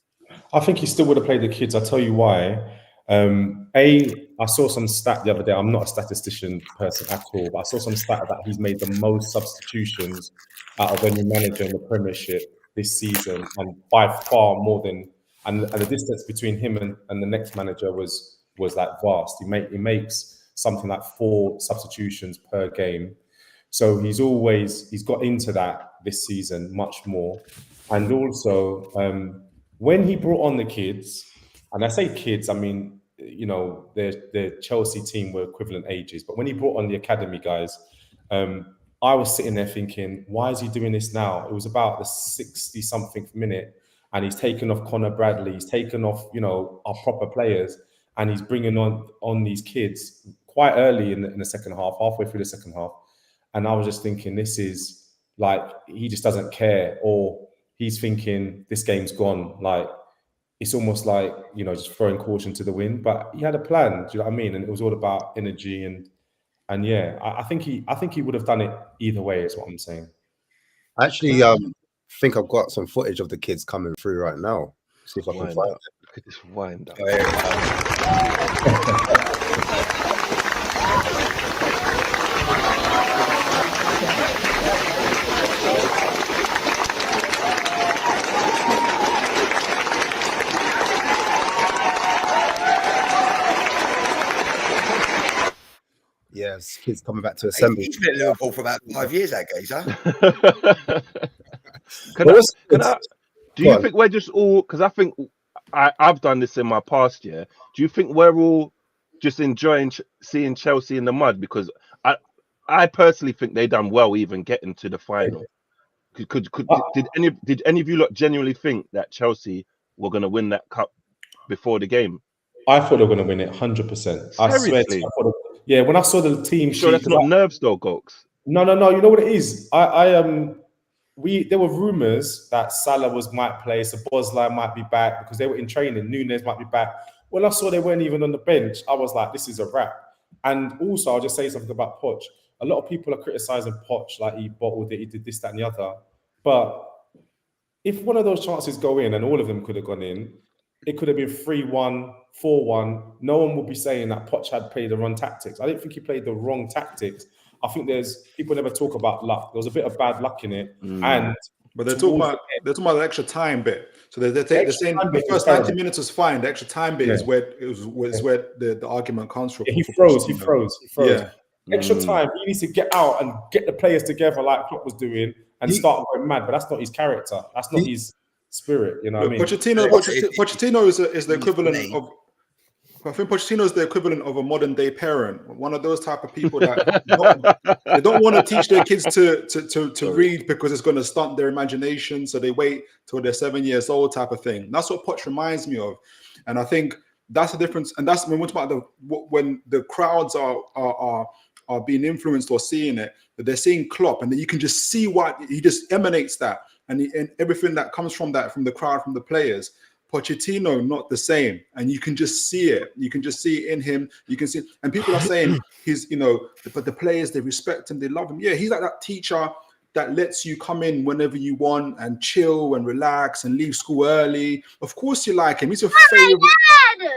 I think he still would have played the kids. I'll tell you why. I saw some stat the other day. I'm not a statistician person at all, but I saw some stat that he's made the most substitutions out of any manager in the Premiership this season, and by far more than. And the distance between him and the next manager was like vast. He makes something like 4 substitutions per game. So he's got into that this season much more. And also, when he brought on the kids, and I say kids, I mean, you know, the Chelsea team were equivalent ages, but when he brought on the academy guys, I was sitting there thinking, why is he doing this now? It was about the 60-something minute, and he's taken off Connor Bradley, he's taken off, you know, our proper players, and he's bringing on these kids quite early in the second half, halfway through the second half. And I was just thinking, this is like, he just doesn't care, or he's thinking this game's gone. Like, it's almost like, you know, just throwing caution to the wind. But he had a plan, do you know what I mean? And it was all about energy and yeah, I think he would have done it either way, is what I'm saying. I actually think I've got some footage of the kids coming through right now. See if I can find it. Look at this wind up. Yes, kids coming back to assembly. He's been at Liverpool for about 5 years, that geezer. Do you think we're just all, because I think I've done this in my past year, do you think we're all just enjoying seeing Chelsea in the mud? Because I personally think they done well even getting to the final. Did any of you lot genuinely think that Chelsea were going to win that cup before the game? I thought they were going to win it 100%. I swear. Yeah, when I saw the team, sure that's not nerves though, Gokes. No. You know what it is? There were rumors that Salah might play, so Bosley might be back because they were in training. Nunes might be back. When I saw they weren't even on the bench, I was like, this is a wrap. And also, I'll just say something about Poch. A lot of people are criticizing Poch, like he bottled it, he did this, that, and the other. But if one of those chances go in, and all of them could have gone in, it could have been 3-1, 4-1. No one would be saying that Poch had played the wrong tactics. I didn't think he played the wrong tactics. I think people never talk about luck. There was a bit of bad luck in it. But they're talking about the extra time bit. So they're saying the first 90 minutes was fine. The extra time bit is where the argument comes from. Yeah, he froze. Yeah. Extra time. He needs to get out and get the players together like Klopp was doing and start going mad. But that's not his character. That's not his spirit. You know what I mean? Pochettino is the equivalent of. I think Pochettino is the equivalent of a modern day parent, one of those type of people that they don't want to teach their kids to read because it's going to stunt their imagination. So they wait till they're 7 years old, type of thing. That's what Poch reminds me of, and I think that's the difference. And that's when we're talking about when the crowds are being influenced or seeing it, that they're seeing Klopp, and then you can just see what he just emanates that, and everything that comes from that, from the crowd, from the players. Pochettino, not the same, and you can just see it. You can just see it in him. You can see, and people are saying he's, but the players, they respect him, they love him. Yeah, he's like that teacher that lets you come in whenever you want and chill and relax and leave school early. Of course, you like him. He's your favorite.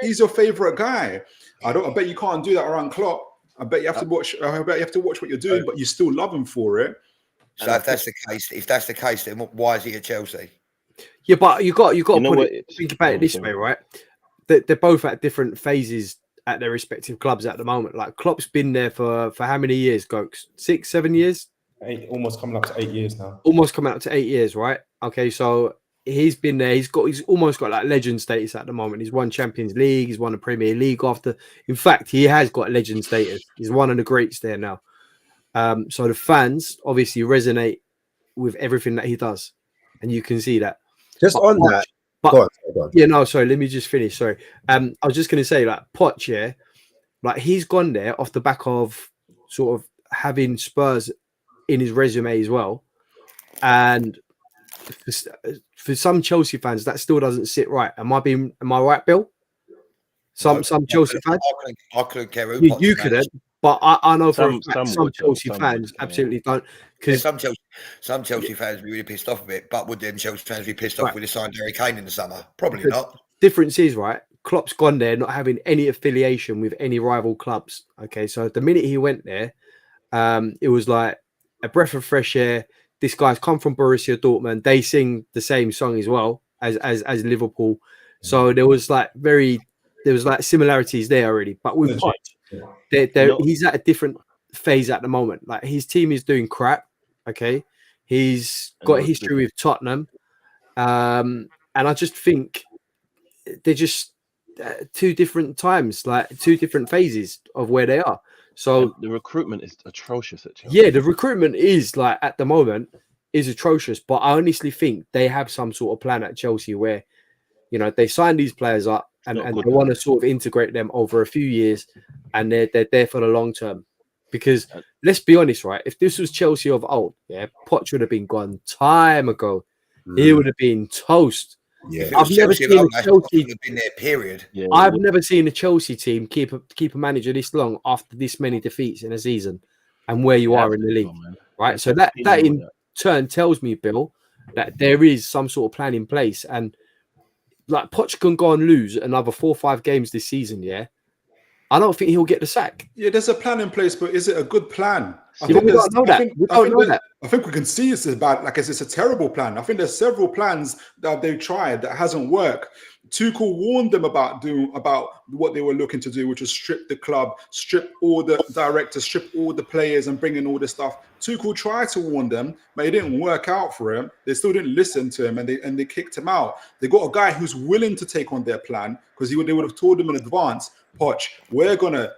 He's your favorite guy. I bet you can't do that around Klopp. I bet you have to watch. I bet you have to watch what you're doing, but you still love him for it. So if that's the case, then why is he at Chelsea? Yeah, but you got to think about it this sorry. way, right? They're both at different phases at their respective clubs at the moment. Like Klopp's been there for how many years, Gokes? 6, 7 years? Almost coming up to 8 years now. Almost coming up to 8 years, right? Okay, so he's been there. He's almost got like legend status at the moment. He's won Champions League. He's won the Premier League after. In fact, he has got legend status. He's one of the greats there now. So the fans obviously resonate with everything that he does, and you can see that. Just but on Poch, that, but go on. Yeah, no, sorry. Let me just finish. Sorry. I was just going to say, like Poch, yeah, like he's gone there off the back of sort of having Spurs in his resume as well, and for some Chelsea fans, that still doesn't sit right. Am I right, Bill? Some Chelsea fans. I couldn't care who you couldn't, but I know some Chelsea fans absolutely don't. Because some Chelsea fans be really pissed off a bit, but would them Chelsea fans be pissed off when they signed Harry Kane in the summer? Probably not. Difference is, right, Klopp's gone there not having any affiliation with any rival clubs. Okay, so the minute he went there, it was like a breath of fresh air. This guy's come from Borussia Dortmund. They sing the same song as well as Liverpool. So there was like similarities there already. But with Poch, he's at a different phase at the moment. Like his team is doing crap. Okay, he's got a history with Tottenham, and I just think they're just two different times, like two different phases of where they are. So the recruitment is atrocious at Chelsea. Yeah, the recruitment is like at the moment is atrocious, but I honestly think they have some sort of plan at Chelsea where, you know, they sign these players up and they want to sort of integrate them over a few years, and they're there for the long term. Because let's be honest, right? If this was Chelsea of old, yeah, Poch would have been gone time ago. He would have been toast. Yeah, I've never seen a Chelsea been there. Period. Yeah, I've never seen a Chelsea team keep a manager this long after this many defeats in a season, and where you are in the league, right? So that in turn tells me, Bill, that there is some sort of plan in place, and like Poch can go and lose another 4 or 5 games this season, yeah. I don't think he'll get the sack. Yeah, there's a plan in place, but is it a good plan? We don't know that. I think we can see it's about it's a terrible plan. I think there's several plans that they've tried that hasn't worked. Tuchel warned them about what they were looking to do, which was strip the club, strip all the directors, strip all the players, and bring in all this stuff. Tuchel tried to warn them, but it didn't work out for him. They still didn't listen to him, and they kicked him out. They got a guy who's willing to take on their plan, because they would have told them in advance, Poch, we're gonna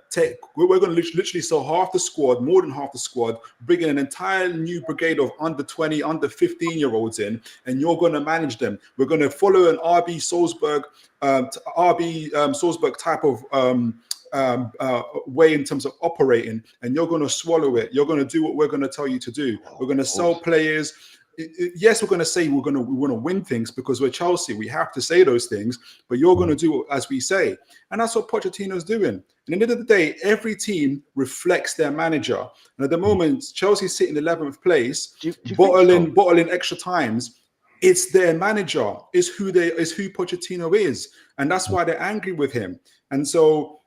literally sell half the squad, more than half the squad, bring in an entire new brigade of under 20, under 15-year-olds in, and you're gonna manage them. We're gonna follow an RB Salzburg type of way in terms of operating, and you're going to swallow it. You're going to do what we're going to tell you to do. We're going to sell players. Yes, we're going to say we want to win things because we're Chelsea. We have to say those things, but you're going to do as we say, and that's what Pochettino's doing. And at the end of the day, every team reflects their manager. And at the moment, Chelsea's sitting 11th place, bottling extra times. It's their manager. It's who Pochettino is, and that's why they're angry with him. And so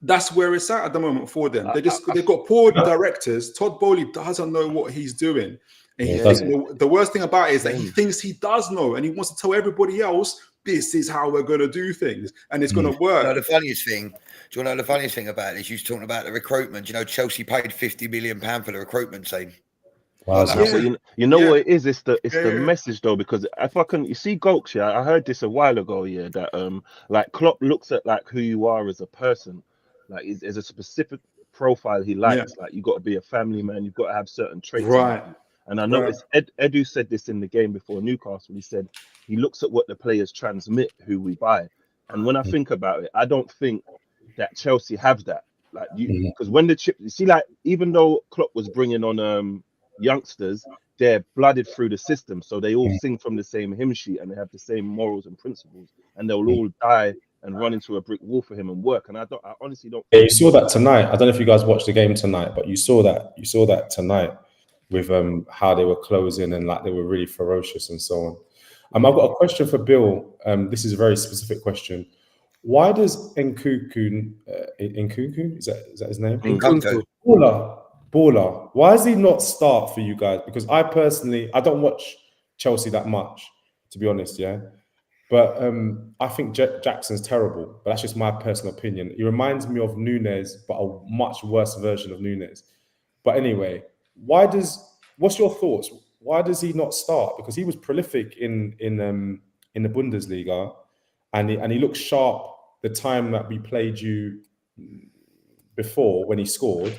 that's where it's at the moment for them. They've got poor directors. Todd Bowley doesn't know what he's doing. And the worst thing about it is that he thinks he does know, and he wants to tell everybody else, this is how we're going to do things, and it's going to work. You know, the funniest thing about it is you're talking about the recruitment. You know, Chelsea paid £50 million for the recruitment team. Wow, you know what it is? It's the message though, because you see Gokes, I heard this a while ago, that like Klopp looks at like who you are as a person, like is a specific profile he likes. Like you got to be a family man, you've got to have certain traits, right? And I noticed Edu said this in the game before Newcastle. He said he looks at what the players transmit, who we buy. And when I think about it, I don't think that Chelsea have that. Like because when you see, like even though Klopp was bringing on youngsters, they're blooded through the system, so they all sing from the same hymn sheet and they have the same morals and principles, and they'll all die and run into a brick wall for him and work. And I honestly don't. Yeah, you saw that tonight. I don't know if you guys watched the game tonight, but you saw that tonight with how they were closing and like they were really ferocious and so on. I've got a question for Bill. This is a very specific question. Why does Nkunku is that his name? Nkunku. Baller, why does he not start for you guys? Because I don't watch Chelsea that much, to be honest, yeah. But I think Jackson's terrible, but that's just my personal opinion. He reminds me of Nunes, but a much worse version of Nunes. But anyway, what's your thoughts? Why does he not start? Because he was prolific in the Bundesliga, and he looked sharp the time that we played you before when he scored.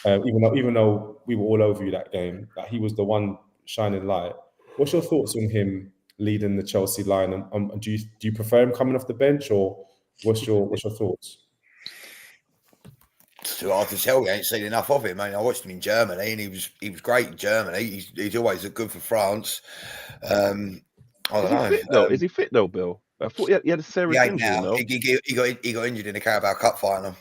Even though we were all over you that game, that he was the one shining light. What's your thoughts on him leading the Chelsea line? And do you prefer him coming off the bench, or what's your thoughts? It's too hard to tell. We ain't seen enough of him. I mean, I watched him in Germany, and he was great in Germany. He's always looked good for France. I don't know. Is he fit though, Bill? I thought he had a serious injury. Now. He got injured in the Carabao Cup final.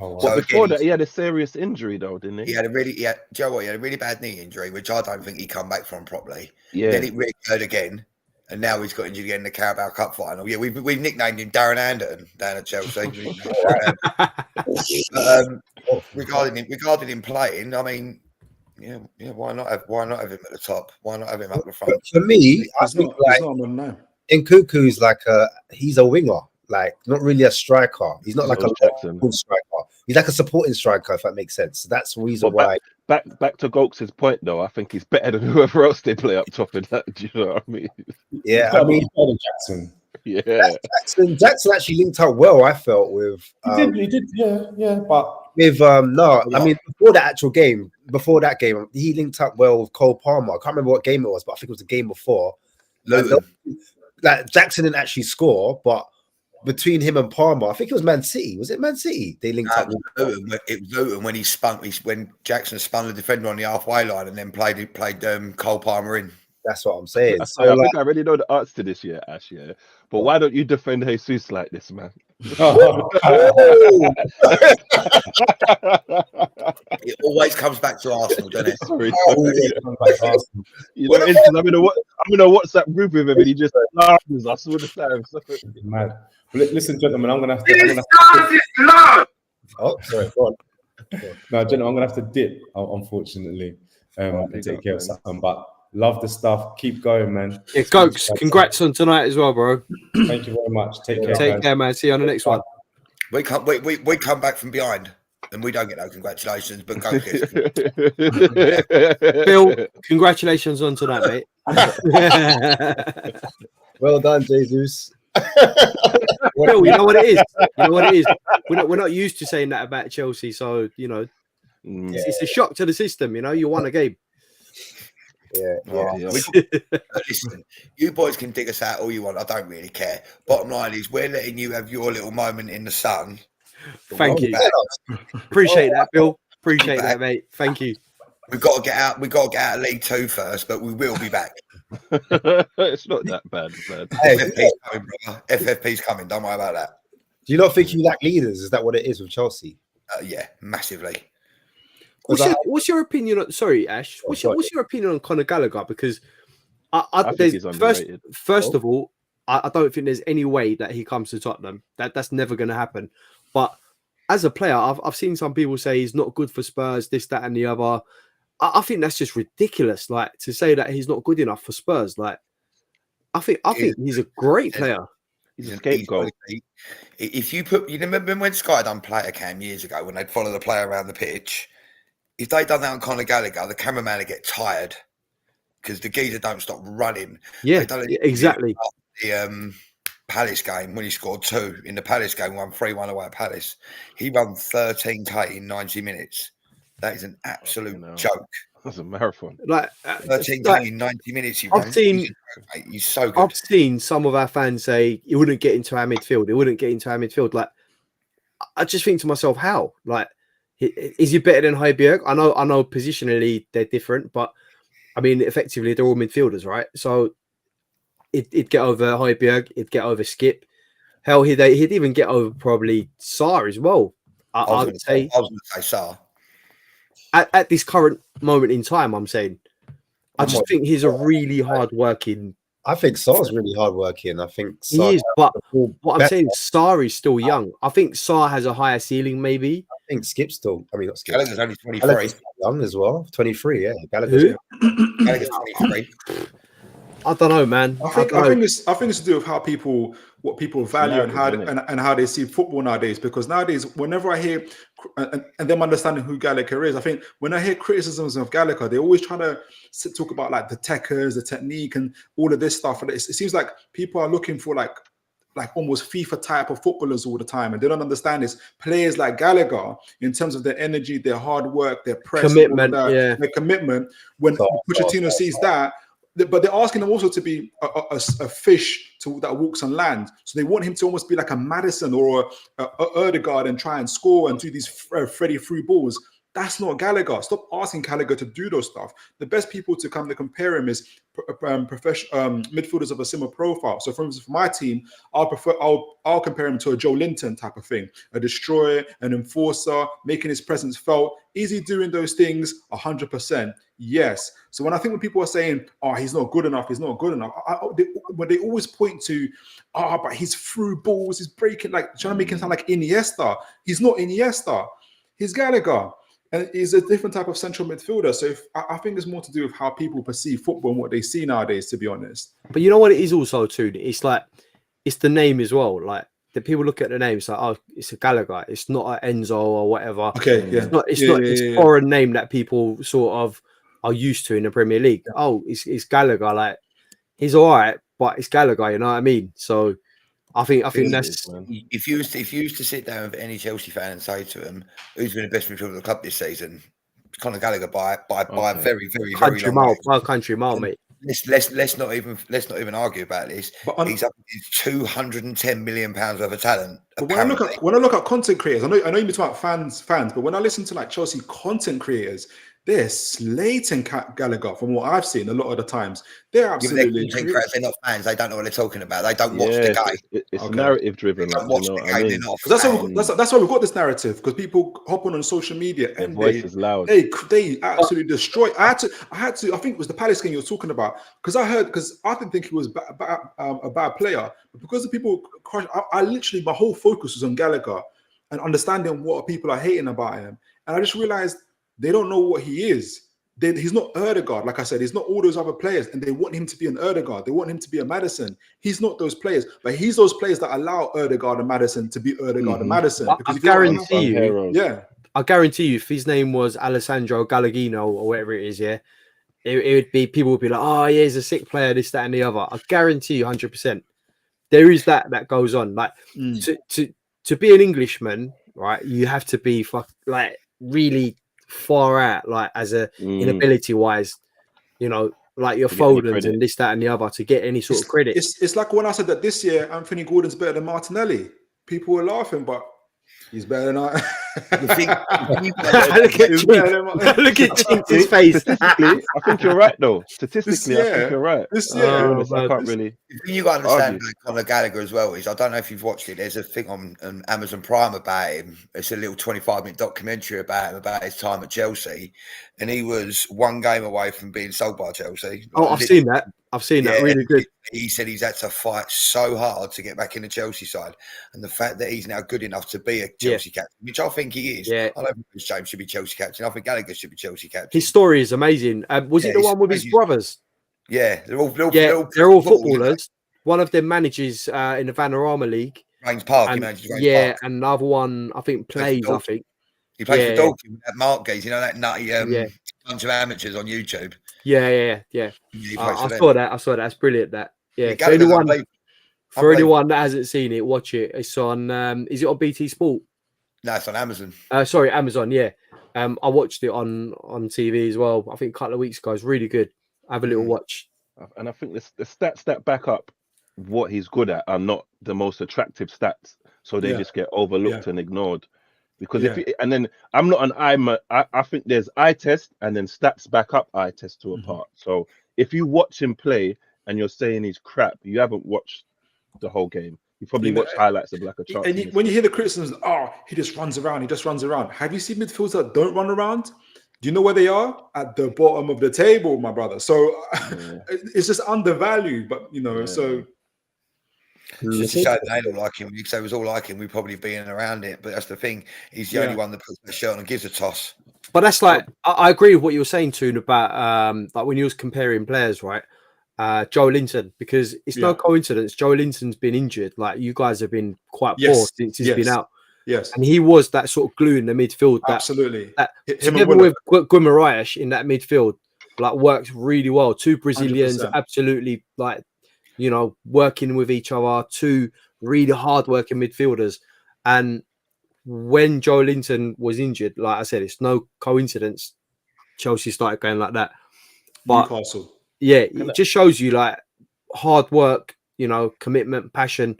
Oh, wow. So before that, he had a serious injury though, didn't he? He had a really bad knee injury, which I don't think he come back from properly. Yeah. Then it reoccurred again, and now he's got injured again in the Carabao Cup final. Yeah, we've nicknamed him Darren Anderton down at Chelsea. Regarding him playing, I mean, yeah, why not have him at the top? Why not have him up the front? For me, I think Nkunku's like he's a winger. Like, not really a striker. He's not like a full striker. He's like a supporting striker, if that makes sense. So that's the reason why. Back to Gokes' point, though. I think he's better than whoever else they play up top in that. Do you know what I mean? Yeah, I mean, Jackson. Yeah, Jackson actually linked up well. I felt with. He did. Yeah. But with I mean, before that game, he linked up well with Cole Palmer. I can't remember what game it was, but I think it was the game before. Like Jackson didn't actually score, but between him and Palmer, I think it was Man City. Was it Man City? They linked up. It was Luton when Jackson spun the defender on the halfway line and then played Cole Palmer in. That's what I'm saying. I think I already know the answer to this year, Ash. Yeah, but why don't you defend Jesus like this, man? It always comes back to Arsenal, doesn't it? Sorry. You know, I'm in a WhatsApp group with him, and he just laughs us all the time. So. Mad. Listen, gentlemen, I'm gonna have to. Oh, sorry. Go on. No, gentlemen, I'm gonna have to dip. Unfortunately, and take care of something. But love the stuff. Keep going, man. Yeah, Gokes, congrats on tonight as well, bro. Thank you very much. Take care. Take care, man. See you on the next one. We come back from behind, and we don't get no congratulations, but go Bill, congratulations on tonight, mate. Well done, Jesus. Bill, you know what it is. We're not used to saying that about Chelsea, so you know it's a shock to the system. You know, you won a game. Yeah. Listen, you boys can dig us out all you want. I don't really care. Bottom line is, we're letting you have your little moment in the sun. Thank you. Appreciate that, Bill. Appreciate that, mate. Thank you. We've got to get out. We've got to get out of League 2 first, but we will be back. It's not that bad. FFP's coming. Don't worry about that. Do you not think you lack leaders? Is that what it is with Chelsea? Yeah, massively. What's your opinion on? Sorry, Ash. What's your opinion on Conor Gallagher? Because I think he's underrated. First of all, I don't think there's any way that he comes to Tottenham. That's never going to happen. But as a player, I've seen some people say he's not good for Spurs, this, that, and the other. I think that's just ridiculous. Like, to say that he's not good enough for Spurs. Like, I think he's a great player. He's a scapegoat. If you remember when Sky done player cam years ago when they'd follow the player around the pitch. If they'd done that on Conor Gallagher, the cameraman would get tired because the geezer don't stop running. Yeah, exactly. The Palace game when he scored 2 in the Palace game, won 3-1 away at Palace. He run 13K in 90 minutes. That is an absolute joke. That's a marathon. Like 13K in 90 minutes. He's so good. I've seen some of our fans say he wouldn't get into our midfield. Like, I just think to myself, how? Like, is he better than Højbjerg? I know positionally they're different, but I mean, effectively they're all midfielders, right? So it'd get over Højbjerg, it'd get over Skip. Hell, he'd even get over probably Sarr as well. I would say Sarr. At this current moment in time, I'm saying. I just think he's a really hard-working. I think Sarr's really hard-working. I think Sarr he is, but what I'm saying, Sarr is still young. I think Sarr has a higher ceiling, maybe. I think Skip's still. I mean, not Skip. Gallagher's only 23. young as well. 23, yeah. Gallagher's Who? Gallagher's 23. I don't know, man. I think it's to do with what people value and how they see football nowadays. Because nowadays, whenever I hear and them understanding who Gallagher is, I think when I hear criticisms of Gallagher, they're always trying to talk about like the techers, the technique, and all of this stuff. And it seems like people are looking for like almost FIFA type of footballers all the time, and they don't understand this. Players like Gallagher, in terms of their energy, their hard work, their press, commitment, their commitment. When Pochettino sees that. But they're asking him also to be a fish that walks on land. So they want him to almost be like a Maddison or a Ødegaard and try and score and do these Freddie through balls. That's not Gallagher. Stop asking Gallagher to do those stuff. The best people to come to compare him is professional midfielders of a similar profile. So, for instance, for my team, I'll compare him to a Joe Linton type of thing, a destroyer, an enforcer, making his presence felt. Is he doing those things? 100%. Yes. So when people are saying, "Oh, he's not good enough," when they always point to, but he's through balls, he's breaking, like trying to make him sound like Iniesta. He's not Iniesta. He's Gallagher. And he's a different type of central midfielder. So I think it's more to do with how people perceive football and what they see nowadays, to be honest. But you know what it is also too? It's like, it's the name as well. Like, the people look at the name, it's like, oh, it's a Gallagher. It's not an Enzo or whatever. Okay, yeah. It's a foreign name that people sort of are used to in the Premier League. Yeah. Oh, it's Gallagher. Like, he's all right, but it's Gallagher, you know what I mean? So I think that's... If you used to sit down with any Chelsea fan and say to them, who's been the best midfielder of the club this season? Conor Gallagher by a very, very, very long way. By a country mile, mate. Let's not even argue about this. But he's up to £210 million worth of talent. But when I look at content creators, I know you talk about fans, but when I listen to like Chelsea content creators, they're slating Gallagher from what I've seen a lot of the times. They're absolutely... They're not fans. They don't know what they're talking about. They don't watch the game. It's narrative driven. They don't watch the game. That's why we've got this narrative, because people hop on social media and voice is loud. They absolutely destroy. I think it was the Palace game you were talking about, because I didn't think he was a bad player, but because the people I literally, my whole focus was on Gallagher and understanding what people are hating about him, and I just realized they don't know what he is. He's not Ødegaard, like I said. He's not all those other players, and they want him to be an Ødegaard. They want him to be a Maddison. He's not those players, but he's those players that allow Ødegaard and Maddison to be Ødegaard and Maddison. Because I guarantee you, if his name was Alessandro Galagino or whatever it is, it would be, people would be like, oh, yeah, he's a sick player, this, that, and the other. I guarantee you 100%. There is that goes on. Like, to be an Englishman, right, you have to be really far out, like as a inability wise, you know, like your Fodens and this, that, and the other, to get any sort of credit. It's like when I said that this year Anthony Gordon's better than Martinelli. People were laughing, but he's better than I. Look at Chinky's face. Statistically, I think you're right, though. Statistically, I think you're right. I can't really. You got to understand Conor Gallagher as well. I don't know if you've watched it. There's a thing on Amazon Prime about him. It's a little 25-minute documentary about him, about his time at Chelsea, and he was one game away from being sold by Chelsea. Oh, I've seen that. Really good. He said he's had to fight so hard to get back in the Chelsea side, and the fact that he's now good enough to be a Chelsea captain, which I think he is. Yeah. I don't think James should be Chelsea captain. I think Gallagher should be Chelsea captain. His story is amazing. Was it the one with his brothers? Yeah, they're all footballers. One of them manages in the Vanarama League. Rains Park. And, he manages Rains Park. And another one I think plays. I think he plays for Dorking. That Mark Gaze, you know, that nutty bunch of amateurs on YouTube. Yeah. I saw that. That's brilliant. That. Yeah. For anyone that hasn't seen it, watch it. It's on. Is it on BT Sport? No, it's on Amazon. Sorry, Amazon. Yeah. I watched it on TV as well. I think a couple of weeks ago. It's really good. Have a little watch. And I think the stats that back up what he's good at are not the most attractive stats, so they just get overlooked and ignored. Because I'm not an I think there's eye test and then stats back up eye test to a part. So if you watch him play and you're saying he's crap, you haven't watched the whole game. You probably watched highlights of like a chart. And when you hear the criticisms, he just runs around. Have you seen midfielders that don't run around? Do you know where they are? At the bottom of the table, my brother. So it's just undervalued, but so. Just to say they don't like him. If they was all like him, we'd probably be in around it. But that's the thing. He's the only one that puts the shirt on and gives a toss. But that's like I agree with what you were saying, Toon, about like when you was comparing players, right? Joe Linton, because it's no coincidence. Joe Linton's been injured. Like you guys have been quite poor since he's been out. Yes, and he was that sort of glue in the midfield. Absolutely. That Him together with Guimaraes in that midfield, like works really well. Two Brazilians, 100%. absolutely like working with each other. Two really hard-working midfielders, and when Joe Linton was injured, like I said, it's no coincidence Chelsea started going like that. But Newcastle. Yeah, it just shows you like hard work, commitment, passion.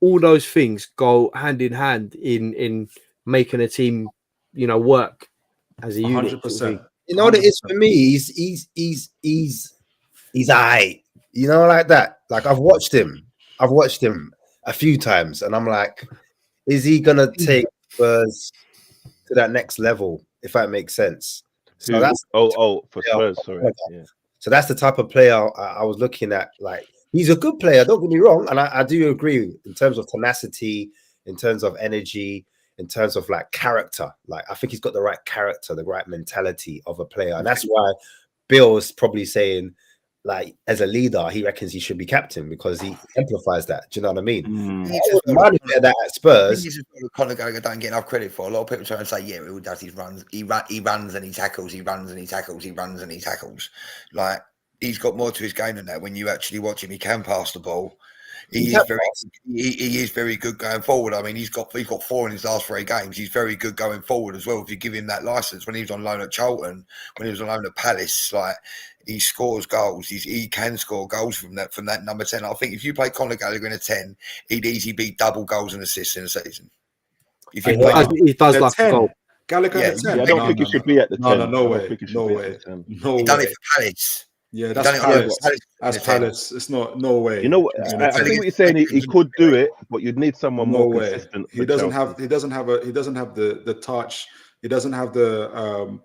All those things go hand in hand in making a team, work as a unit. 100%. You know what it is for me? He's aight. Like that. Like I've watched him a few times, and I'm like, is he gonna take Spurs to that next level? If that makes sense. So that's for Spurs. Sorry. Yeah. So that's the type of player I was looking at. Like he's a good player. Don't get me wrong, and I do agree in terms of tenacity, in terms of energy, in terms of like character. Like I think he's got the right character, the right mentality of a player, and that's why Bill's probably saying, like, as a leader, he reckons he should be captain because he amplifies that. Do you know what I mean? That at Spurs. This is what Conor Gallagher don't get enough credit for. A lot of people try and say, yeah, he all does his runs. He runs and he tackles. He runs and he tackles. He runs and he tackles. Like he's got more to his game than that. When you actually watch him, he can pass the ball. He is very good going forward. I mean, he's got 4 in his last 3 games. He's very good going forward as well. If you give him that license, when he was on loan at Charlton, when he was on loan at Palace, like he scores goals. He can score goals from that number 10. I think if you play Conor Gallagher in a 10, he'd easily be double goals and assists in a season. If you he does like 10. a goal. Gallagher at 10. I don't think he should be at the 10. No way. He done it for Palace. Yeah, that's Palace. That's Palace. It's not. No way. You know what? I think what you're saying. He could do it, but you'd need someone more consistent. He doesn't have the touch. He doesn't have the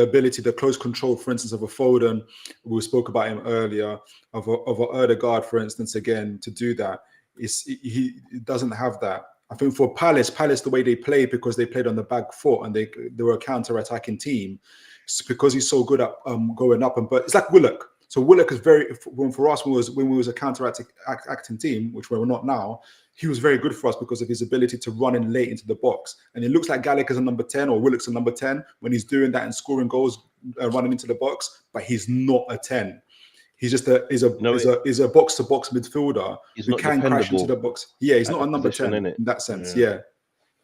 ability, the close control, for instance, of a Foden. We spoke about him earlier. Of a Ødegaard, for instance, again to do that. He doesn't have that. I think for Palace, the way they play, because they played on the back foot and they were a counter-attacking team. It's because he's so good at going up, but it's like Willock. So Willock is for us when we was a counter-acting team, which we're not now. He was very good for us because of his ability to run in late into the box. And it looks like Gallagher's a number 10 or Willock's a number 10 when he's doing that and scoring goals, running into the box. But he's not a 10. He's just a box-to-box midfielder who can crash into the box. Yeah, he's not a number 10 in that sense. Yeah.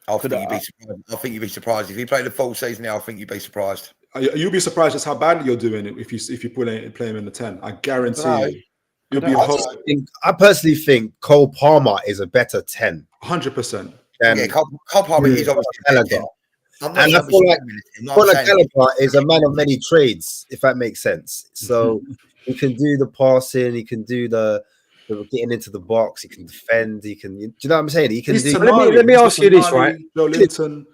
I think you'd be surprised if he played the full season now. I think you'd be surprised. You'll be surprised just how badly you're doing it if you play him in the 10. I guarantee you. I personally think Cole Palmer is a better 10. 100%. Yeah, Cole Palmer is obviously Gallagher. And I feel like Gallagher is a man of many trades, if that makes sense. So he can do the passing, he can do the getting into the box, he can defend, he can. Do you know what I'm saying? He can do. Let me ask you this, right? Joe Linton.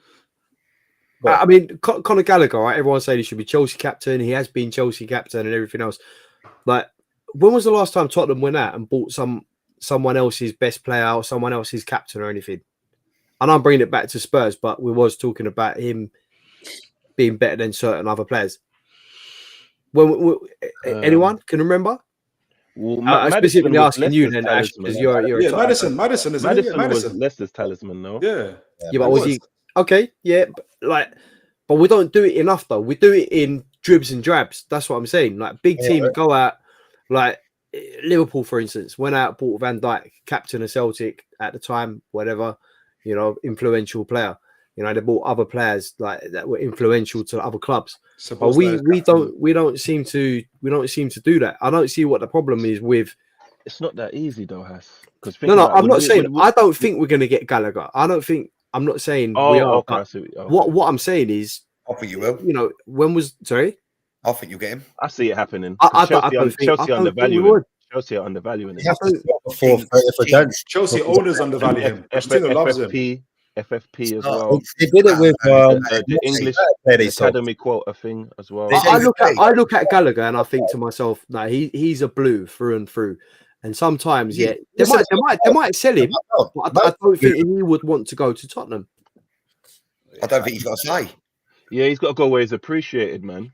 I mean, Conor Gallagher, right? Everyone's saying he should be Chelsea captain. He has been Chelsea captain and everything else. Like, when was the last time Tottenham went out and bought someone else's best player or someone else's captain or anything? And I'm bringing it back to Spurs, but we was talking about him being better than certain other players. Anyone can remember? Well, I'm specifically asking you then, Ash, because you're Madison was Leicester's talisman, no? Yeah, but was he okay? Yeah, but we don't do it enough though. We do it in dribs and drabs. That's what I'm saying. Like big teams go out, like Liverpool, for instance, went out, bought Van Dijk, captain of Celtic at the time, whatever, influential player. They bought other players like that were influential to other clubs. But we don't seem to do that. I don't see what the problem is with. It's not that easy though, Hass. I'm not saying I don't think we're going to get Gallagher. I'm not saying we are. Okay. What I'm saying is, I think you will. I think you'll get him. I see it happening. Chelsea are undervaluing him. Chelsea owners undervalue him. Pochettino loves him. FFP as well. They did it with the English Academy quota thing as well. I look at Gallagher and I think to myself, no, he's a blue through and through. And sometimes, they might sell him, but I don't think he would want to go to Tottenham. I don't think he's got a say. Yeah, he's got to go where he's appreciated, man.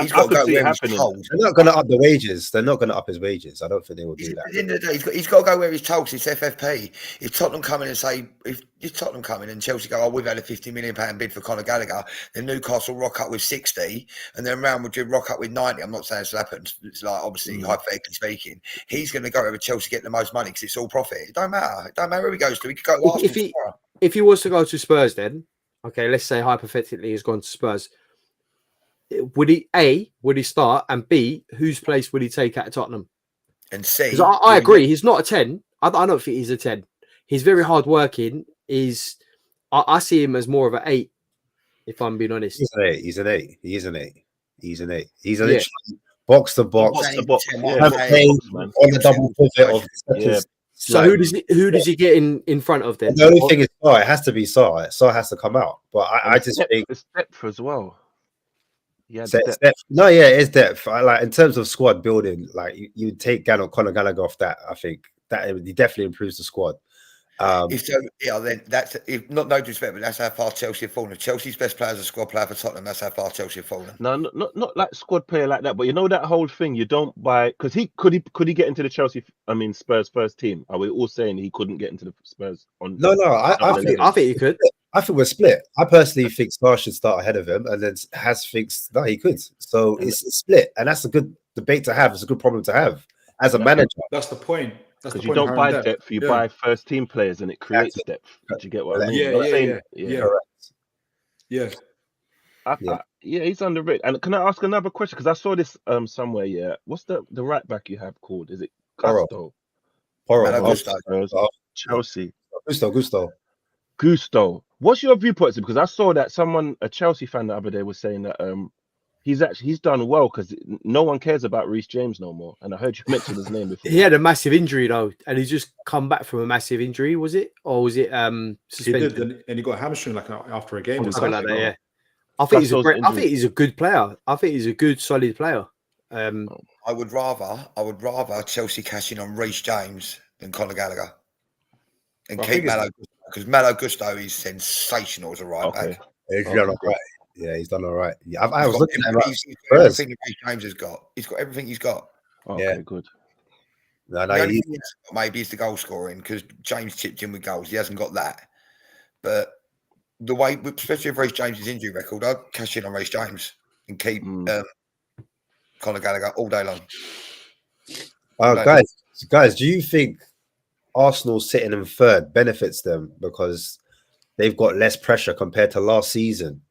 He's I got to could go see it where he's happening. told. They're not going to up the wages. They're not going to up his wages. I don't think they will do that. At the end of the day, he's got to go where he's told. It's FFP. If Tottenham come in and say, if Tottenham come in and Chelsea go, oh, we've had a £50 million bid for Conor Gallagher, then Newcastle rock up with 60, and then Real Madrid rock up with 90. I'm not saying it's happened. It's like, obviously, hypothetically speaking, he's going to go where Chelsea get the most money because it's all profit. It don't matter. It don't matter where he goes to. He could go to Arsenal. If he was to go to Spurs, then okay, let's say hypothetically he's gone to Spurs. Would he start, and B, whose place would he take at Tottenham? And C, because I agree, he's not a 10. I don't think he's a 10. He's very hard working. I see him as more of an 8, if I'm being honest. He's an 8. He's an 8. He is an 8. He's an 8. He's an box to box. Box to box. On the double pivot of So who does he get in front of then? The only thing is, it has to be Sarr. Sarr has to come out. But I just think it's depth as well. Yeah, depth. No, yeah, it's depth. I like in terms of squad building. Like you take Conor Gallagher off that. I think that he definitely improves the squad. Then that's no disrespect, but that's how far Chelsea have fallen. If Chelsea's best player is a squad player for Tottenham, that's how far Chelsea have fallen. No, not like squad player like that, but you know that whole thing. You don't buy because he could get into the Spurs first team. Are we all saying he couldn't get into the Spurs? I think he could. I think we're split. I personally think Sarr should start ahead of him, and then Has thinks that he could. So it's split, and that's a good debate to have. It's a good problem to have as a manager. That's the point. Because you don't buy depth, you buy first team players, and it creates depth. Did you get what I mean? Yeah. He's underrated. And can I ask another question? Because I saw this somewhere. Yeah, what's the right back you have called? Is it Gusto? Chelsea. Gusto. What's your viewpoint? Because I saw that a Chelsea fan the other day was saying that he's done well because no one cares about Reece James no more. And I heard you mention his name before. He had a massive injury though, and he's just come back from a massive injury. Was it, or was it suspended? He did, and he got a hamstring after a game. Or something like that, yeah. I think he's a good player. I think he's a good, solid player. I would rather Chelsea cash in on Reece James than Conor Gallagher, and keep Malo, because Malo Gusto is sensational as a right back. He's done all right. Yeah, he's done all right. Yeah, I was looking at everything Reece James has got. He's got everything he's got. Okay, good. Maybe it's the goal scoring because James chipped in with goals. He hasn't got that. But the way, especially with Reece James' injury record, I'd cash in on Reece James and keep Conor Gallagher all day long. Guys, do you think Arsenal sitting in third benefits them because they've got less pressure compared to last season?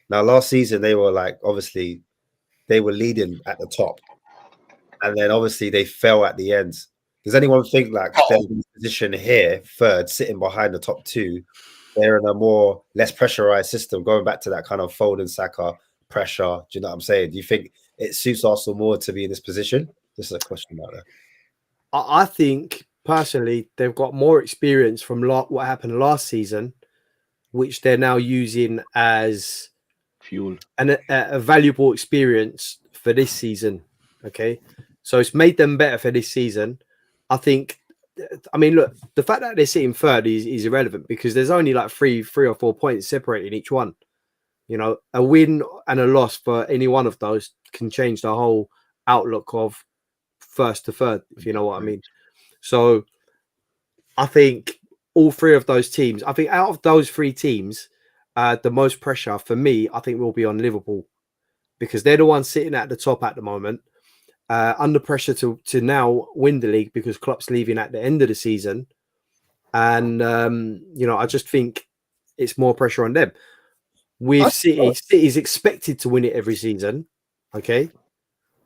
Now, last season they were obviously they were leading at the top, and then obviously they fell at the end. Does anyone think they're in a position here, third, sitting behind the top two? They're in a more less pressurized system, going back to that kind of Foden, Saka pressure. Do you know what I'm saying? Do you think it suits Arsenal more to be in this position? This is a question about that. I think personally they've got more experience from what happened last season, which they're now using as fuel and a valuable experience for this season. Okay, so it's made them better for this season. I think. I mean, look, the fact that they're sitting third is irrelevant because there's only three or 4 points separating each one. You know, a win and a loss for any one of those can change the whole outlook of first to third, if you know what I mean. So I think all three of those teams, I think out of those three teams, the most pressure for me, I think will be on Liverpool because they're the ones sitting at the top at the moment. Under pressure to now win the league because Klopp's leaving at the end of the season. And, I just think it's more pressure on them. With City's expected to win it every season, okay?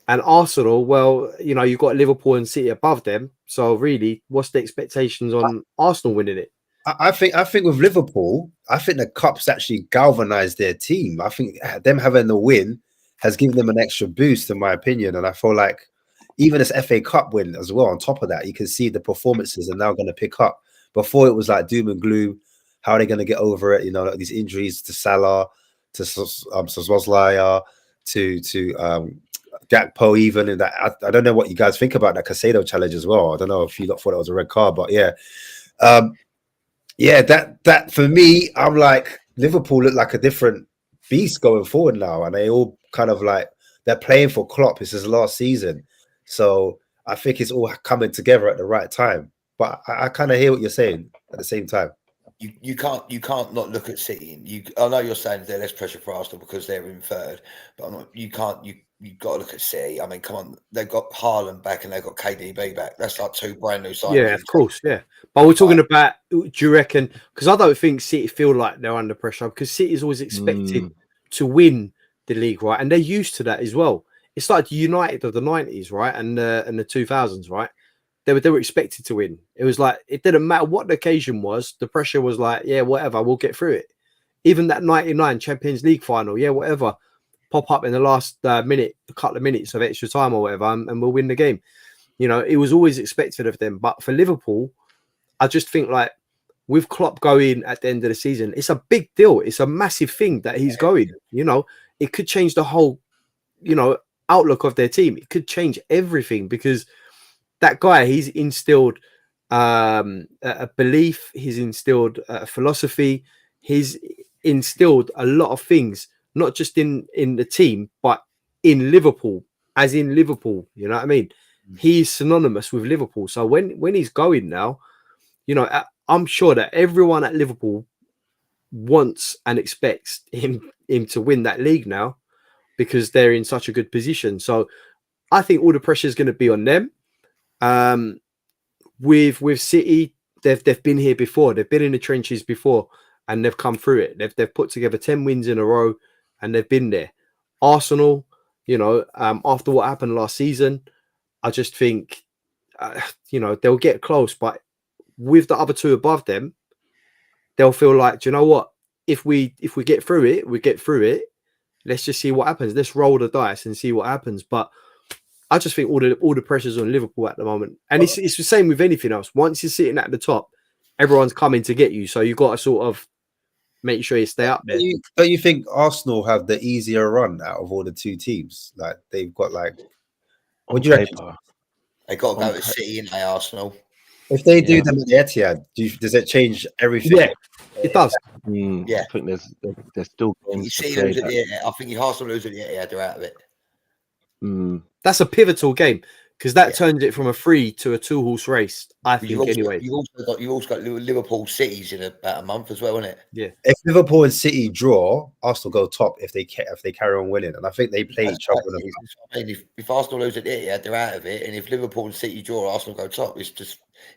And Arsenal, well, you've got Liverpool and City above them. So really, what's the expectations on Arsenal winning it? I think with Liverpool, I think the Cup's actually galvanized their team. I think them having the win has given them an extra boost, in my opinion. And I feel like even this FA Cup win as well, on top of that, you can see the performances are now going to pick up. Before it was doom and gloom. How are they going to get over it? These injuries to Salah, to Szoboszlai, to Gakpo even. And that I don't know what you guys think about that Casado challenge as well. I don't know if you thought it was a red card, but yeah. That for me, I'm Liverpool look like a different beast going forward now, and they all kind of like they're playing for Klopp. It's his last season, so I think it's all coming together at the right time. But I kind of hear what you're saying at the same time. You can't not look at City. I know you're saying there's less pressure for Arsenal because they're in third, but you've got to look at City. I mean, come on, they've got Haaland back and they've got KDB back. That's like 2 brand new signings. Yeah, of course, yeah. But we're talking about, do you reckon? Because I don't think City feel like they're under pressure, because City is always expected to win the league, right? And they're used to that as well. It's like United of the 90s, right? And the 2000s, right? They were expected to win. It was like, it didn't matter what the occasion was. The pressure was like, yeah, whatever, we'll get through it. Even that 99 Champions League final, yeah, whatever, pop up in the last minute, a couple of minutes of extra time or whatever, and we'll win the game. You know, it was always expected of them. But for Liverpool, I just think like with Klopp going at the end of the season, it's a big deal. It's a massive thing that he's going. You know, it could change the whole, you know, outlook of their team. It could change everything, because that guy, he's instilled a belief, he's instilled a philosophy, he's instilled a lot of things, not just in the team, but in Liverpool, as in Liverpool. You know what I mean? He's synonymous with Liverpool. So when he's going now, you know, I'm sure that everyone at Liverpool wants and expects him to win that league now, because they're in such a good position. So I think all the pressure is going to be on them. With City, they've been here before. They've been in the trenches before, and they've come through it. They've put together 10 wins in a row, and they've been there. Arsenal, you know, after what happened last season, I just think, you know, they'll get close, but with the other two above them, they'll feel like, do you know what? If we get through it, we get through it. Let's just see what happens. Let's roll the dice and see what happens. But I just think all the pressure's on Liverpool at the moment, and it's the same with anything else. Once you're sitting at the top, everyone's coming to get you, so you've got to sort of make sure you stay up there. Don't you think Arsenal have the easier run out of all the two teams? Like they've got like, what do you reckon? They got to go to City in Arsenal. If they do them at the Etihad, does it change everything? Yeah, it does. Yeah, I think there's still games. You see lose at the Etihad. I think if Arsenal lose at the Etihad, they're out of it. That's a pivotal game, because that turns it from a 3 to a 2-horse race, I think. Anyway, you also got Liverpool Cities in about a month as well, isn't it? Yeah. If Liverpool and City draw, Arsenal go top if they carry on winning, and I think they play each other. I mean, if Arsenal lose at the Etihad, they're out of it, and if Liverpool and City draw, Arsenal go top.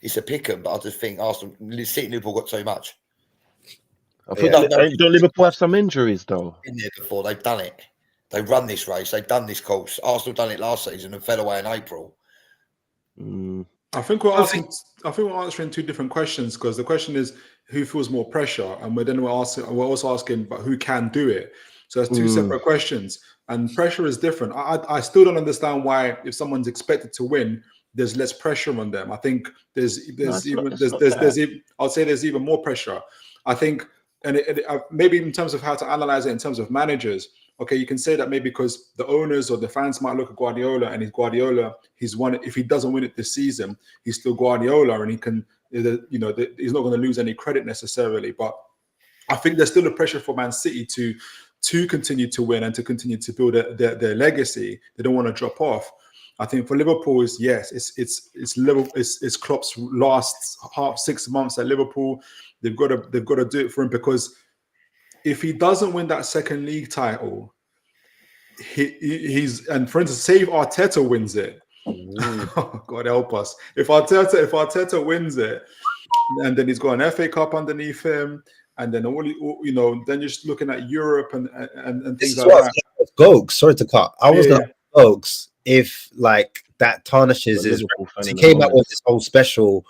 It's a pick 'em, but I just think Arsenal, City, and Liverpool got too much. I think don't Liverpool have some injuries though? Been there before, they've done it. They run this race. They've done this course. Arsenal done it last season and fell away in April. I think we're answering two different questions, because the question is who feels more pressure, and we're also asking, but who can do it. So that's two separate questions, and pressure is different. I still don't understand why, if someone's expected to win, there's less pressure on them. I think there's even more pressure. I think, and maybe in terms of how to analyze it in terms of managers. Okay, you can say that maybe because the owners or the fans might look at Guardiola, and he's Guardiola. He's won it. If he doesn't win it this season, he's still Guardiola, and he can, you know, he's not going to lose any credit necessarily. But I think there's still a pressure for Man City to continue to win and to continue to build their legacy. They don't want to drop off. I think for Liverpool, it's Klopp's last 6 months at Liverpool. They've got to do it for him, because if he doesn't win that second league title, he's, and for instance, say if Arteta wins it, God help us. If Arteta wins it, and then he's got an FA Cup underneath him, and then then you're just looking at Europe and things like that. Gogs, sorry to cut. I was going to Gogs if like that tarnishes his. He came out with this whole special.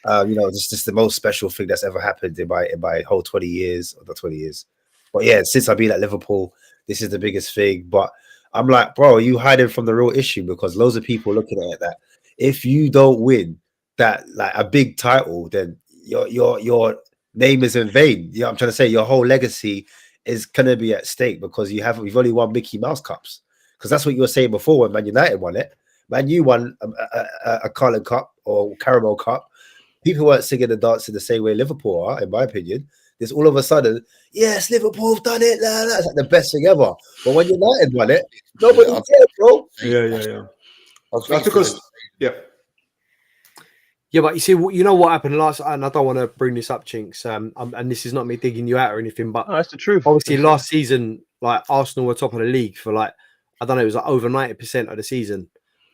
This is the most special thing that's ever happened in my whole 20 years, or not 20 years. But yeah, since I've been at Liverpool, this is the biggest thing. But I'm like, bro, are you hiding from the real issue? Because loads of people looking at it that if you don't win that, like a big title, then your name is in vain. You know what I'm trying to say? Your whole legacy is gonna be at stake, because we've only won Mickey Mouse Cups. Because that's what you were saying before when Man United won it. Man U won a Carling Cup or Caramel Cup. People weren't singing and dancing the same way Liverpool are, in my opinion. It's all of a sudden, yes, Liverpool have done it. That's like the best thing ever. But when United won it, nobody cared, bro. Yeah. That's because, yeah. Yeah, but you see, you know what happened last, and I don't want to bring this up, Chinks, and this is not me digging you out or anything, but that's the truth. Obviously, last season, like Arsenal were top of the league for like, I don't know, it was like over 90% of the season.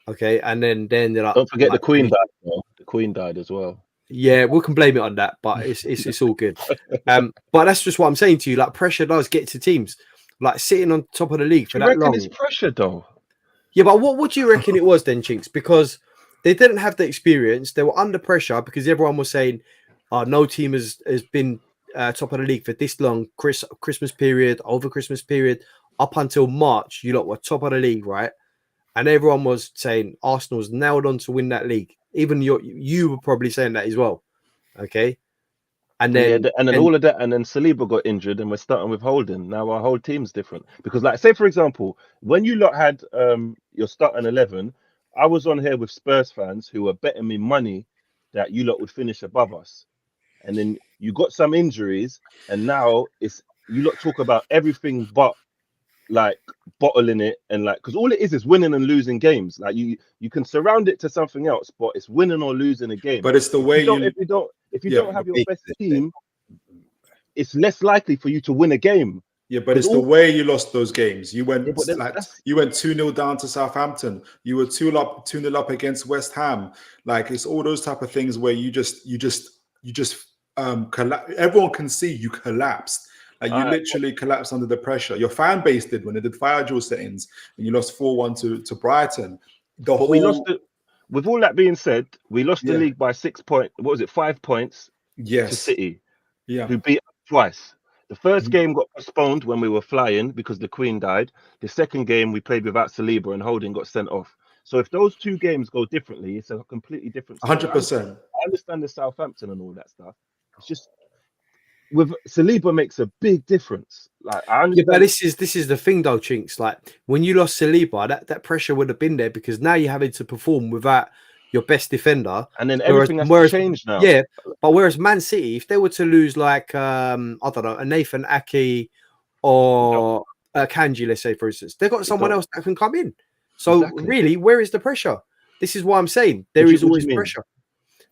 Okay, and then they're like, don't forget like, the Queen died. Bro. The Queen died as well. Yeah, we can blame it on that, but it's all good. But that's just what I'm saying to you. Like, pressure does get to teams. Like sitting on top of the league for that long. It's pressure, though. Yeah, but what do you reckon it was then, Chinks? Because they didn't have the experience. They were under pressure because everyone was saying, no team has been top of the league for this long. Christmas period, over Christmas period, up until March, you lot were top of the league, right? And everyone was saying Arsenal's nailed on to win that league. Even you were probably saying that as well. Okay. And then all of that, and then Saliba got injured, and we're starting with Holding. Now our whole team's different because, like, say for example, when you lot had your starting 11, I was on here with Spurs fans who were betting me money that you lot would finish above us, and then you got some injuries, and now it's you lot talk about everything but like bottling it, and like because all it is winning and losing games. Like you can surround it to something else, but it's winning or losing a game. But it's the way if you don't have your best team, it's less likely for you to win a game. Yeah, but it's the way you lost those games. You went 2-0 down to Southampton. You were 2-0 up against West Ham. Like it's all those type of things where you just everyone can see you collapsed. Like you literally collapsed under the pressure. Your fan base did when they did fire drill settings and you lost 4-1 to Brighton. We lost it. With all that being said, we lost the league by 6 points. What was it? 5 points. Yes. To City. Yeah. Who beat us twice. The first game got postponed when we were flying because the Queen died. The second game we played without Saliba and Holding got sent off. So if those two games go differently, it's a completely different story. 100%. I understand the Southampton and all that stuff. It's just with Saliba makes a big difference. Like I understand. Yeah, but this is the thing though, Chinks. Like when you lost Saliba, that pressure would have been there because now you're having to perform without your best defender, and then everything has to change now. Yeah, but whereas Man City, if they were to lose like I don't know, a Nathan Ake or a Kanji, let's say for instance, they've got someone else that can come in. So really, where is the pressure? This is what I'm saying. There is always pressure.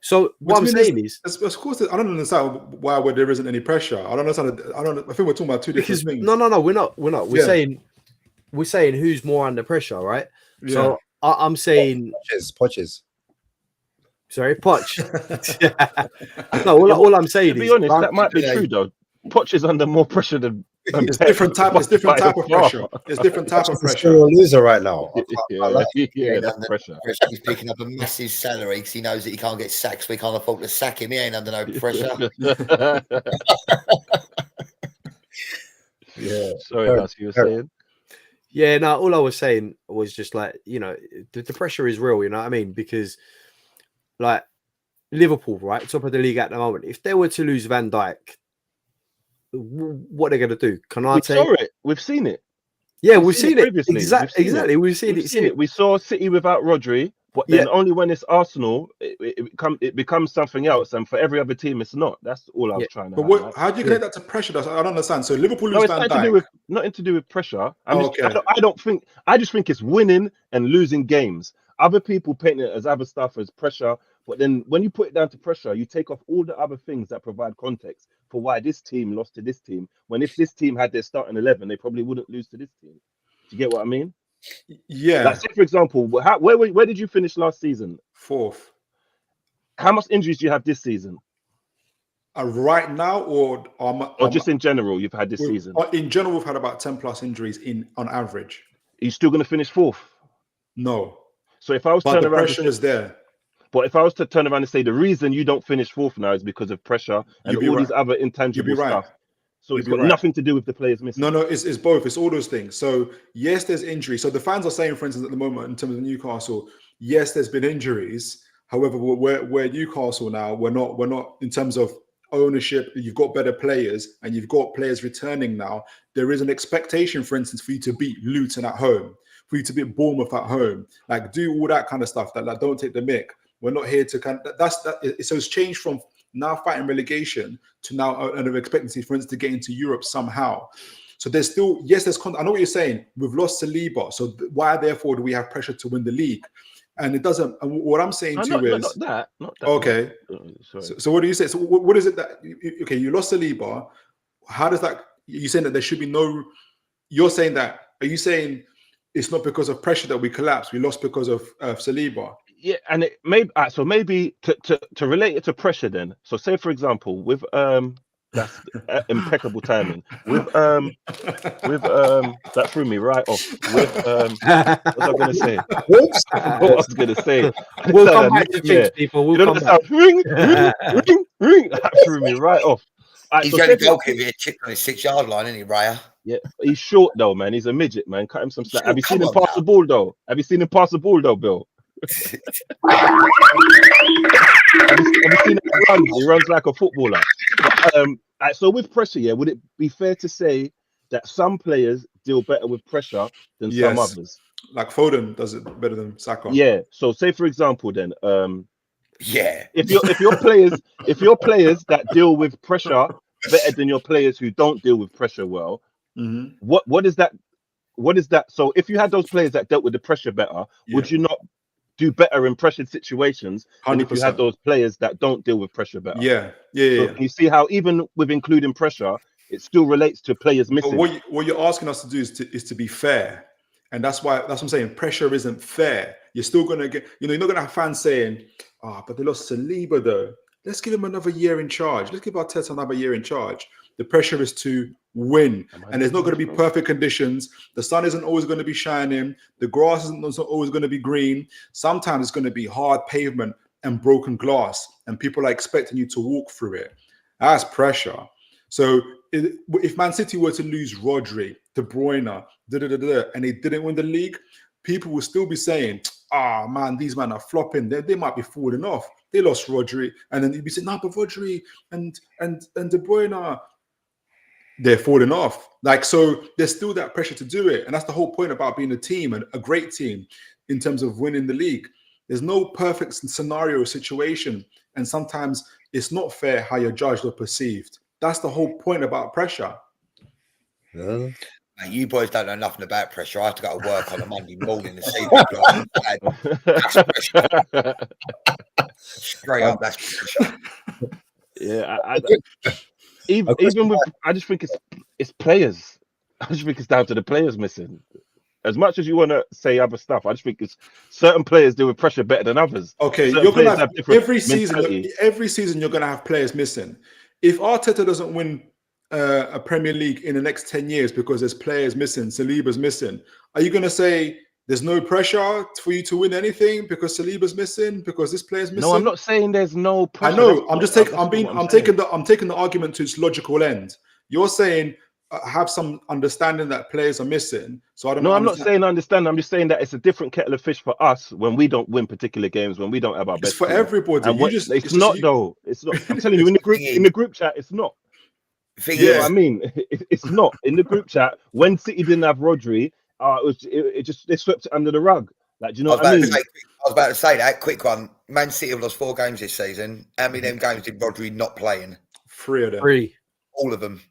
So what I'm saying is, of course, I don't understand why there isn't any pressure. I don't understand. I think we're talking about two different things. No, we're not. We're saying who's more under pressure, right? Yeah. So I'm saying Poches. Sorry, Poch. No, all I'm saying to be is, honest, that might be true though. Poch is under more pressure than. It's different type of pressure. It's different type of pressure. Still a loser right now. That's pressure. He's picking up a massive salary because he knows that he can't get sacked. So we can't afford to sack him. He ain't under no pressure. Yeah. Sorry, that's what you were saying. Yeah, no. All I was saying was just like the pressure is real. You know what I mean? Because like Liverpool, right, top of the league at the moment. If they were to lose Van Dijk, what are they going to do? We saw it. We've seen it. Yeah, we've seen it. Exactly. We've seen it. We saw City without Rodri, but then only when it's Arsenal, it becomes something else, and for every other team, it's not. That's all I was trying to. But how do you connect that to pressure? I don't understand. So Liverpool lose Van Dijk. Nothing to do with pressure. I just think it's winning and losing games. Other people paint it as other stuff as pressure, but then when you put it down to pressure, you take off all the other things that provide context for why this team lost to this team. When if this team had their starting 11, they probably wouldn't lose to this team. Do you get what I mean? Yeah. Like, say for example, where did you finish last season? 4th. How much injuries do you have this season? Right now, or just in general, you've had this season? In general, we've had about 10 plus injuries on average. Are you still going to finish 4th? No. So if I was the pressure is there. But if I was to turn around and say the reason you don't finish 4th now is because of pressure and all these other intangible stuff. So it's got nothing to do with the players missing. No, it's both. It's all those things. So yes, there's injury. So the fans are saying, for instance, at the moment in terms of Newcastle, yes, there's been injuries. However, we're Newcastle now. We're not in terms of ownership. You've got better players and you've got players returning now. There is an expectation, for instance, for you to beat Luton at home, for you to beat Bournemouth at home, like do all that kind of stuff. That don't take the mick. We're not here to so it's changed from now fighting relegation, to now an expectancy for instance to get into Europe somehow. So there's still, yes, there's I know what you're saying. We've lost Saliba, so why therefore do we have pressure to win the league? And it doesn't. And what I'm saying to you is not that. Okay. So what do you say? So what is it that? Okay, you lost Saliba. How does that? You're saying that there should be no. You're saying that. Are you saying it's not because of pressure that we collapsed? We lost because of Saliba. Yeah, and it maybe to relate it to pressure then. So say for example with that's impeccable timing with that threw me right off with what was I gonna say? Whoops. I forgot what I was gonna say. We'll come back to things, people. We'll come back. Ring. That threw me right off. He's the only goalkeeper here chipped on his 6-yard line, isn't he, Raya? Yeah, he's short though, man. He's a midget, man. Cut him some slack. Sure, Have you seen him pass the ball though? Have you seen him pass the ball though, Bill? Have you seen him run? He runs like a footballer. But, so with pressure, yeah, would it be fair to say that some players deal better with pressure than some others? Like Foden does it better than Saka. Yeah. So say for example, then, yeah, if your players that deal with pressure better than your players who don't deal with pressure well, what is that? What is that? So if you had those players that dealt with the pressure better, would you not do better in pressured situations than if you had those players that don't deal with pressure better? Yeah. So you see how even with including pressure, it still relates to players missing. But what you're asking us to do is to be fair, and that's what I'm saying. Pressure isn't fair. You're still gonna get, you're not gonna have fans saying, but they lost Saliba though. Let's give him another year in charge. Let's give Arteta another year in charge. The pressure is to win, and there's not going to be perfect conditions. The sun isn't always going to be shining. The grass isn't always going to be green. Sometimes it's going to be hard pavement and broken glass, and people are expecting you to walk through it. That's pressure. So if Man City were to lose Rodri, De Bruyne, and they didn't win the league, people will still be saying, man, these men are flopping. They might be falling off. They lost Rodri, and then you'd be saying, no, but Rodri and De Bruyne, they're falling off. Like, so there's still that pressure to do it. And that's the whole point about being a team, and a great team in terms of winning the league. There's no perfect scenario or situation. And sometimes it's not fair how you're judged or perceived. That's the whole point about pressure. Yeah. Man, you boys don't know nothing about pressure. I have to go to work on a Monday morning to see that's pressure. Straight up, that's pressure. Yeah, even with, I just think it's players. I just think it's down to the players missing. As much as you want to say other stuff, I just think it's certain players deal with pressure better than others. Okay, certain you're gonna have every mentality. season you're gonna have players missing. If Arteta doesn't win a Premier League in the next 10 years because there's players missing, Saliba's missing, are you gonna say there's no pressure for you to win anything because Saliba's missing, because this player's missing? No, I'm not saying there's no pressure. I know. I'm taking the argument to its logical end. You're saying have some understanding that players are missing. So I don't know. I'm not saying understand. I'm just saying that it's a different kettle of fish for us when we don't win particular games, when we don't have our best. It's for team. everybody. It's not though. It's not. I'm telling you, in the group chat, it's not. You know what I mean? It's not in the group chat. When City didn't have Rodri, it just they swept it under the rug. Like, do you know what I mean? I was about to say that quick one. Man City have lost 4 games this season. How many of them games did Rodri not play in? 3 of them. 3. All of them.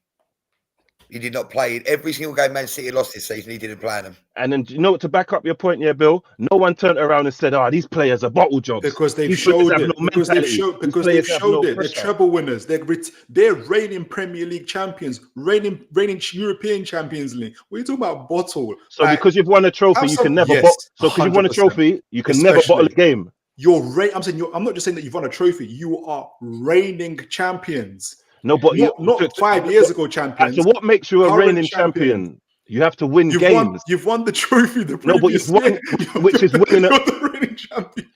He did not play every single game Man City lost this season. He didn't play in them. And then, you know, to back up your point, yeah, Bill, no one turned around and said, these players are bottle jobs. Because they've showed it. Because they've showed it. They're treble winners. They're reigning Premier League champions, reigning European Champions League. What are you talking about, bottle? So because you've won a trophy, you can never bottle. So because you've won a trophy, you can never bottle a game. I'm not just saying that you've won a trophy. You are reigning champions. No, but not 5 years ago champions. So what makes you a reigning champion? You have to win games. You've won the trophy. Which is winning.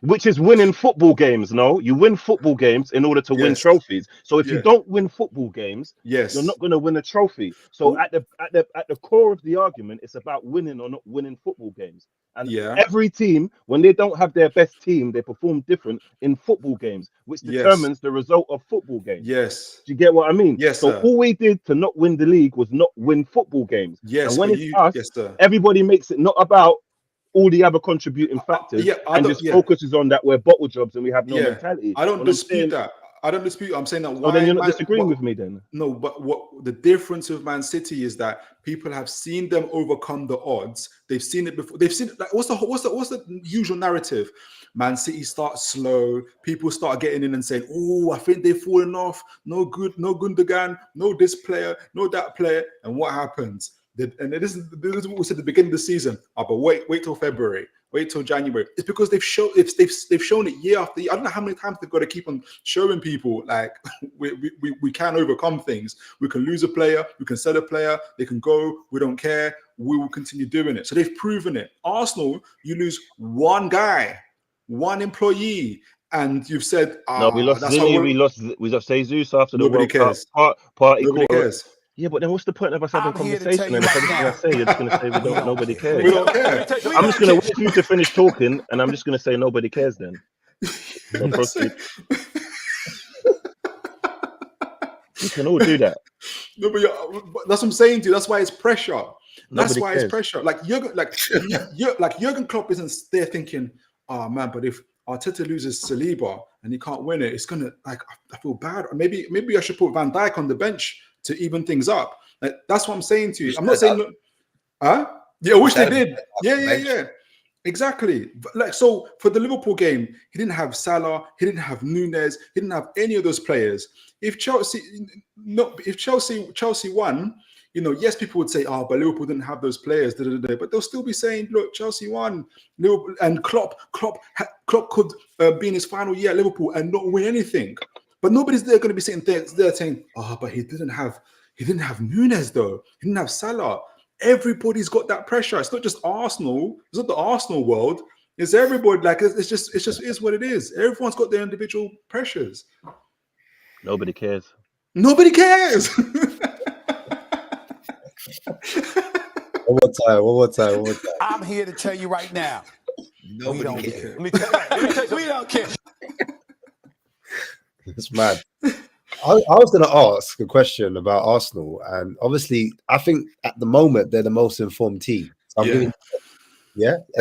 Which is winning football games. No, you win football games in order to win trophies. So if you don't win football games, you're not going to win a trophy. So at the core of the argument, it's about winning or not winning football games. And every team, when they don't have their best team, they perform different in football games, which determines the result of football games. Yes. Do you get what I mean? Yes, so all we did to not win the league was not win football games. Yes. And when it's us, everybody makes it not about all the other contributing factors and just focuses on that we're bottle jobs and we have no mentality. I don't dispute that. I don't dispute. I'm saying that. So then you're not disagreeing with me then? No, but what the difference with Man City is that people have seen them overcome the odds. They've seen it before. They've seen like what's the usual narrative? Man City starts slow. People start getting in and saying, "Oh, I think they've fallen off. No good, no Gundogan, no this player, no that player." And what happens? And this is what we said at the beginning of the season. Oh, but wait till February. Wait till January. It's because they've shown it year after year. I don't know how many times they've got to keep on showing people like we can overcome things. We can lose a player, we can sell a player, they can go, we don't care, we will continue doing it. So they've proven it. Arsenal, you lose one guy, one employee, and you've said, no, we lost Zini, we lost Jesus after the World Cup party. Nobody cares. Yeah, but then what's the point of us having a conversation? And if everything I say, you're just going to say nobody cares. We don't care. I'm just going to wait for you to finish talking, and I'm just going to say nobody cares then. So proceed. You can all do that. No, but that's what I'm saying to you. That's why it's pressure. That's why it's pressure. Like Jurgen Klopp isn't there thinking, "Oh man, but if Arteta loses Saliba and he can't win it, it's gonna like I feel bad. Or maybe I should put Van Dijk on the bench to even things up." Like, that's what I'm saying to you. I'm not saying, yeah, I wish they did. Yeah. Exactly. Like, so for the Liverpool game, he didn't have Salah, he didn't have Nunez, he didn't have any of those players. If Chelsea won, yes, people would say, "Oh, but Liverpool didn't have those players," but they'll still be saying, "Look, Chelsea won." Liverpool and Klopp could be in his final year at Liverpool and not win anything. But nobody's there going to be sitting there saying, "Oh, but he didn't have Nunez though. He didn't have Salah." Everybody's got that pressure. It's not just Arsenal. It's not the Arsenal world. It's everybody. Like it's just is what it is. Everyone's got their individual pressures. Nobody cares. Nobody cares. One more time. I'm here to tell you right now. Nobody cares. Let me tell you, we don't care. It's mad. I was going to ask a question about Arsenal, and obviously, I think at the moment they're the most informed team. So I can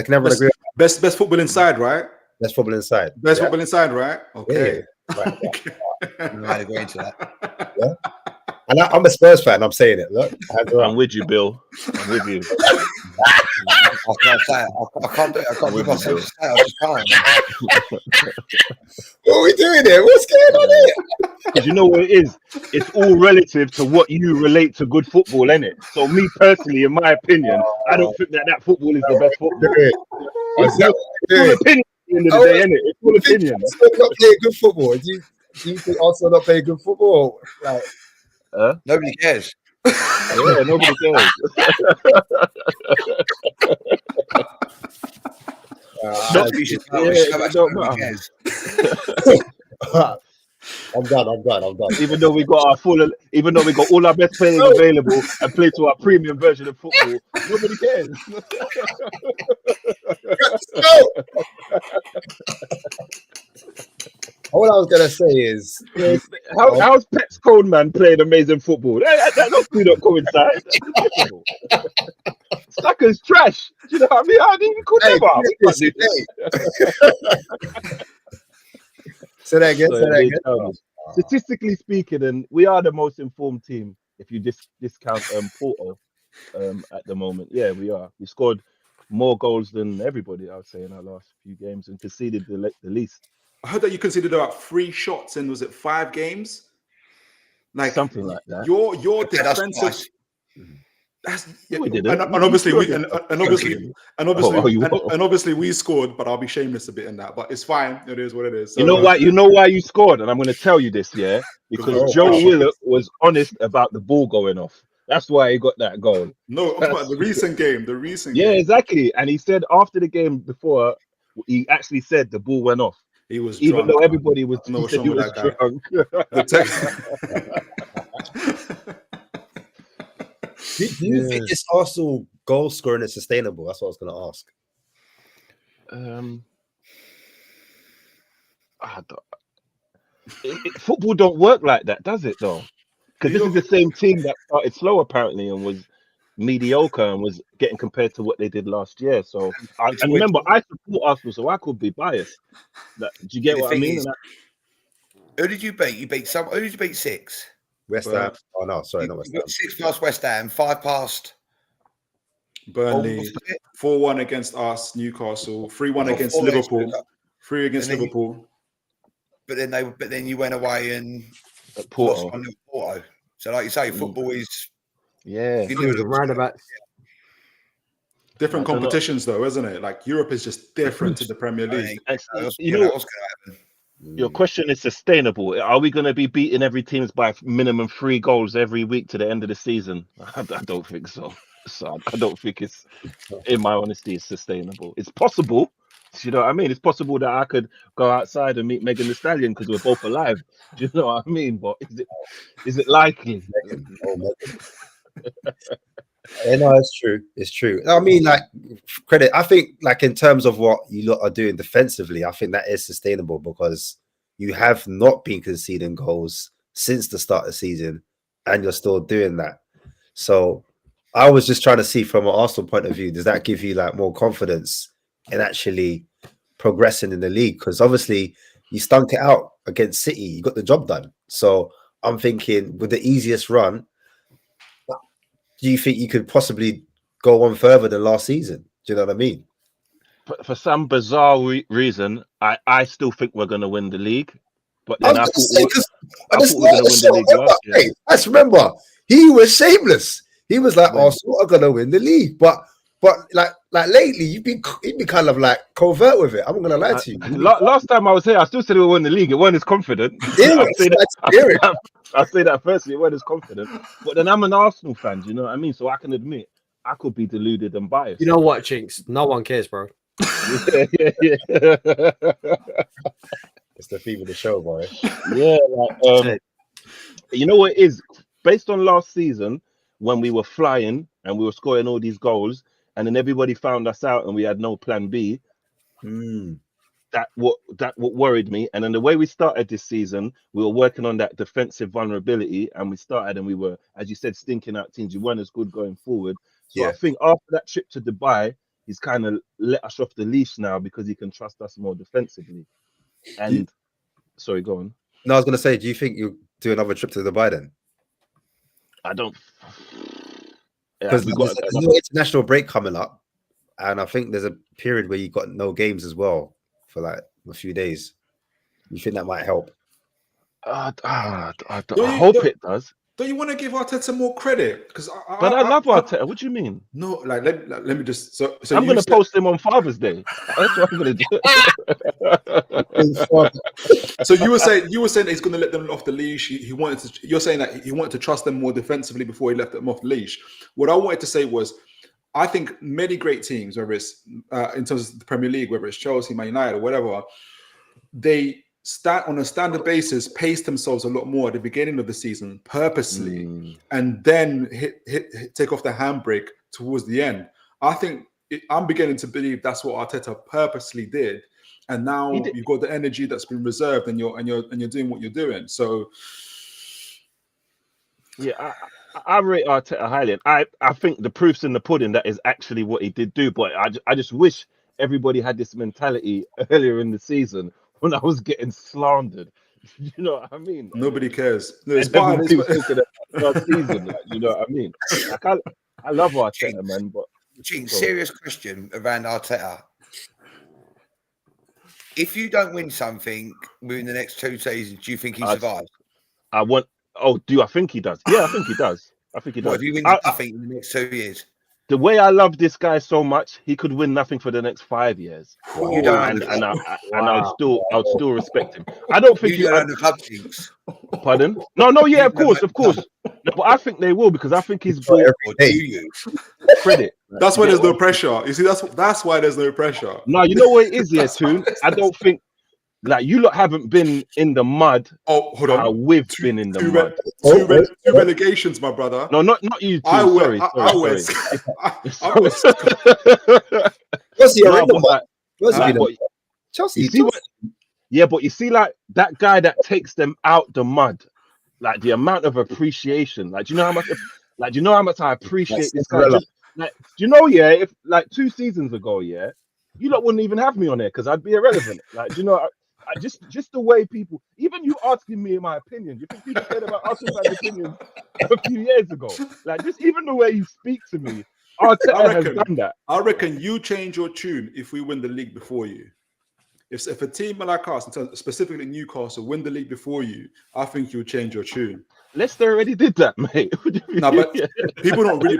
never agree. Best football inside, right? Best football inside. Best football inside, right? Okay. Yeah. Right, yeah. I'm not agreeing to that. Yeah. And I'm a Spurs fan. I'm saying it. Look, I'm with you, Bill. I'm with you. I can't say it. I can't do it. I can't with myself to say it. I just can't. What are we doing here? What's going on here? Because you know what it is? It's all relative to what you relate to good football, innit? So me personally, in my opinion, I don't think that football is the best football. It's all opinion at the end of the day, innit? It's all opinion. Arsenal not playing good football. Do you think Arsenal not playing good football? Like, nobody cares. Yeah, nobody cares. Nobody cares. I'm done. Even though we got all our best players available and play to our premium version of football, nobody cares. All I was gonna say is, how's Peps Coleman playing amazing football? That do not coincide. Saka's trash. Do you know what I mean? I didn't call Say that again. Statistically speaking, and we are the most informed team if you discount Porto at the moment. Yeah, we are. We scored more goals than everybody, I would say, in our last few games and conceded the least. I heard that you conceded about 3 shots in, was it 5 games? Like something like that. Your defensive. We did and obviously we scored, but I'll be shameless a bit in that. But it's fine. It is what it is. So, you know why you scored, and I'm going to tell you this, yeah, because Joe Willock was honest about the ball going off. That's why he got that goal. No, about the recent game. Yeah, exactly. And he said after the game before, he actually said the ball went off. He was even drunk. Though everybody was, no, he was drunk. Do you think this Arsenal goal scoring is sustainable? That's what I was going to ask. Football don't work like that, does it? Though, because this is the same team that started slow apparently and was mediocre and was getting compared to what they did last year. So, and remember, I support Arsenal, so I could be biased. Do you get what I mean? Who did you beat? You beat some. Who did you beat? 6. West Ham. Oh no, sorry, not West You Ham. got 6 past West Ham, 5 past Burnley, 4-1 against us, Newcastle, 3-1 against 4 Liverpool, 3 against and then Liverpool. But then you went away and At Porto. lost 1-0 at Porto. So like you say, football is roundabout. Different competitions, though, isn't it? Like Europe is just different to the Premier League. You know what's going to happen. Your question is sustainable. Are we going to be beating every teams by minimum 3 goals every week to the end of the season? I don't think so. So I don't think it's, in my honesty, it's sustainable. It's possible. You know what I mean? It's possible that I could go outside and meet Megan Thee Stallion because we're both alive. Do you know what I mean? But is it likely? Yeah, no, it's true. It's true. I mean, like, credit. I think, like, in terms of what you lot are doing defensively, I think that is sustainable because you have not been conceding goals since the start of the season, and you're still doing that. So, I was just trying to see from an Arsenal point of view, does that give you like more confidence in actually progressing in the league? Because obviously, you stunk it out against City, you got the job done. So, I'm thinking with the easiest run, do you think you could possibly go on further than last season? Do you know what I mean? For some bizarre reason, I still think we're going to win the league. But then I thought we were going to win the league last year. Hey, let's remember, he was shameless. He was like, Arsenal are going to win the league. But like lately, you've been kind of like covert with it. I'm not going to lie to you. Last time I was here, I still said we won the league. It weren't as confident. I say that firstly, it weren't as confident. But then I'm an Arsenal fan, do you know what I mean? So I can admit I could be deluded and biased. You know what, Chinks? No one cares, bro. yeah. It's the theme of the show, boy. Yeah, like, you know what it is? Based on last season, when we were flying and we were scoring all these goals, and then everybody found us out and we had no plan B. That what worried me. And then the way we started this season, we were working on that defensive vulnerability, and we were, as you said, stinking out teams. You weren't as good going forward. So I think after that trip to Dubai, he's kind of let us off the leash now because he can trust us more defensively. And sorry, go on. No, I was going to say, do you think you'll do another trip to Dubai then? I don't. Because there's no international break coming up, and I think there's a period where you got no games as well for like a few days. You think that might help? I hope it does. Don't you want to give Arteta more credit? Because I love Arteta. What do you mean? No, like let me just. So I'm going to post him on Father's Day. That's what I'm going to do. So you were saying that he's going to let them off the leash. He wanted to. You're saying that he wanted to trust them more defensively before he left them off the leash. What I wanted to say was, I think many great teams, whether it's in terms of the Premier League, whether it's Chelsea, Man United, or whatever, they start on a standard basis, pace themselves a lot more at the beginning of the season purposely, and then take off the handbrake towards the end. I think I'm beginning to believe that's what Arteta purposely did, and now you've got the energy that's been reserved, and you're doing what you're doing. So, yeah, I rate Arteta highly. I think the proof's in the pudding. That is actually what he did do. But I just wish everybody had this mentality earlier in the season when I was getting slandered. You know what I mean? Nobody cares. No, it's part of last season. Like, you know what I mean? Like, I love Arteta, man. But serious question around Arteta. If you don't win something within the next 2 seasons, do you think he survives? Do I think he does? Yeah, I think he does. I think he does. What, if you win nothing in the next 2 years? The way I love this guy so much, he could win nothing for the next 5 years. Wow. You don't and I'd still respect him. I don't think you don't know the club things. Pardon? No, yeah, of course. No, but I think they will, because I think he's brought credit. That's why there's no pressure. You see, that's why there's no pressure. No, you know what it is here too. I don't think. Like, you lot haven't been in the mud. Oh, hold on. We've been in the mud. Two relegations, my brother. No, not you two. Sorry. What's he in the mud? What's he been? Chelsea. Yeah, but you see, like, that guy that takes them out the mud, like, the amount of appreciation. Like, do you know how much? Like, do you know how much I appreciate this guy? Like, do you know? Yeah, if like 2 seasons ago, yeah, you lot wouldn't even have me on there because I'd be irrelevant. Like, do you know? just the way people, even you asking me my opinion, you think people cared about Arsenal fans' opinions a few years ago? Like, just even the way you speak to me, Arteta has done that. I reckon you change your tune if we win the league before you. If a team like us, specifically Newcastle, win the league before you, I think you'll change your tune. Leicester already did that, mate. No, but people don't really.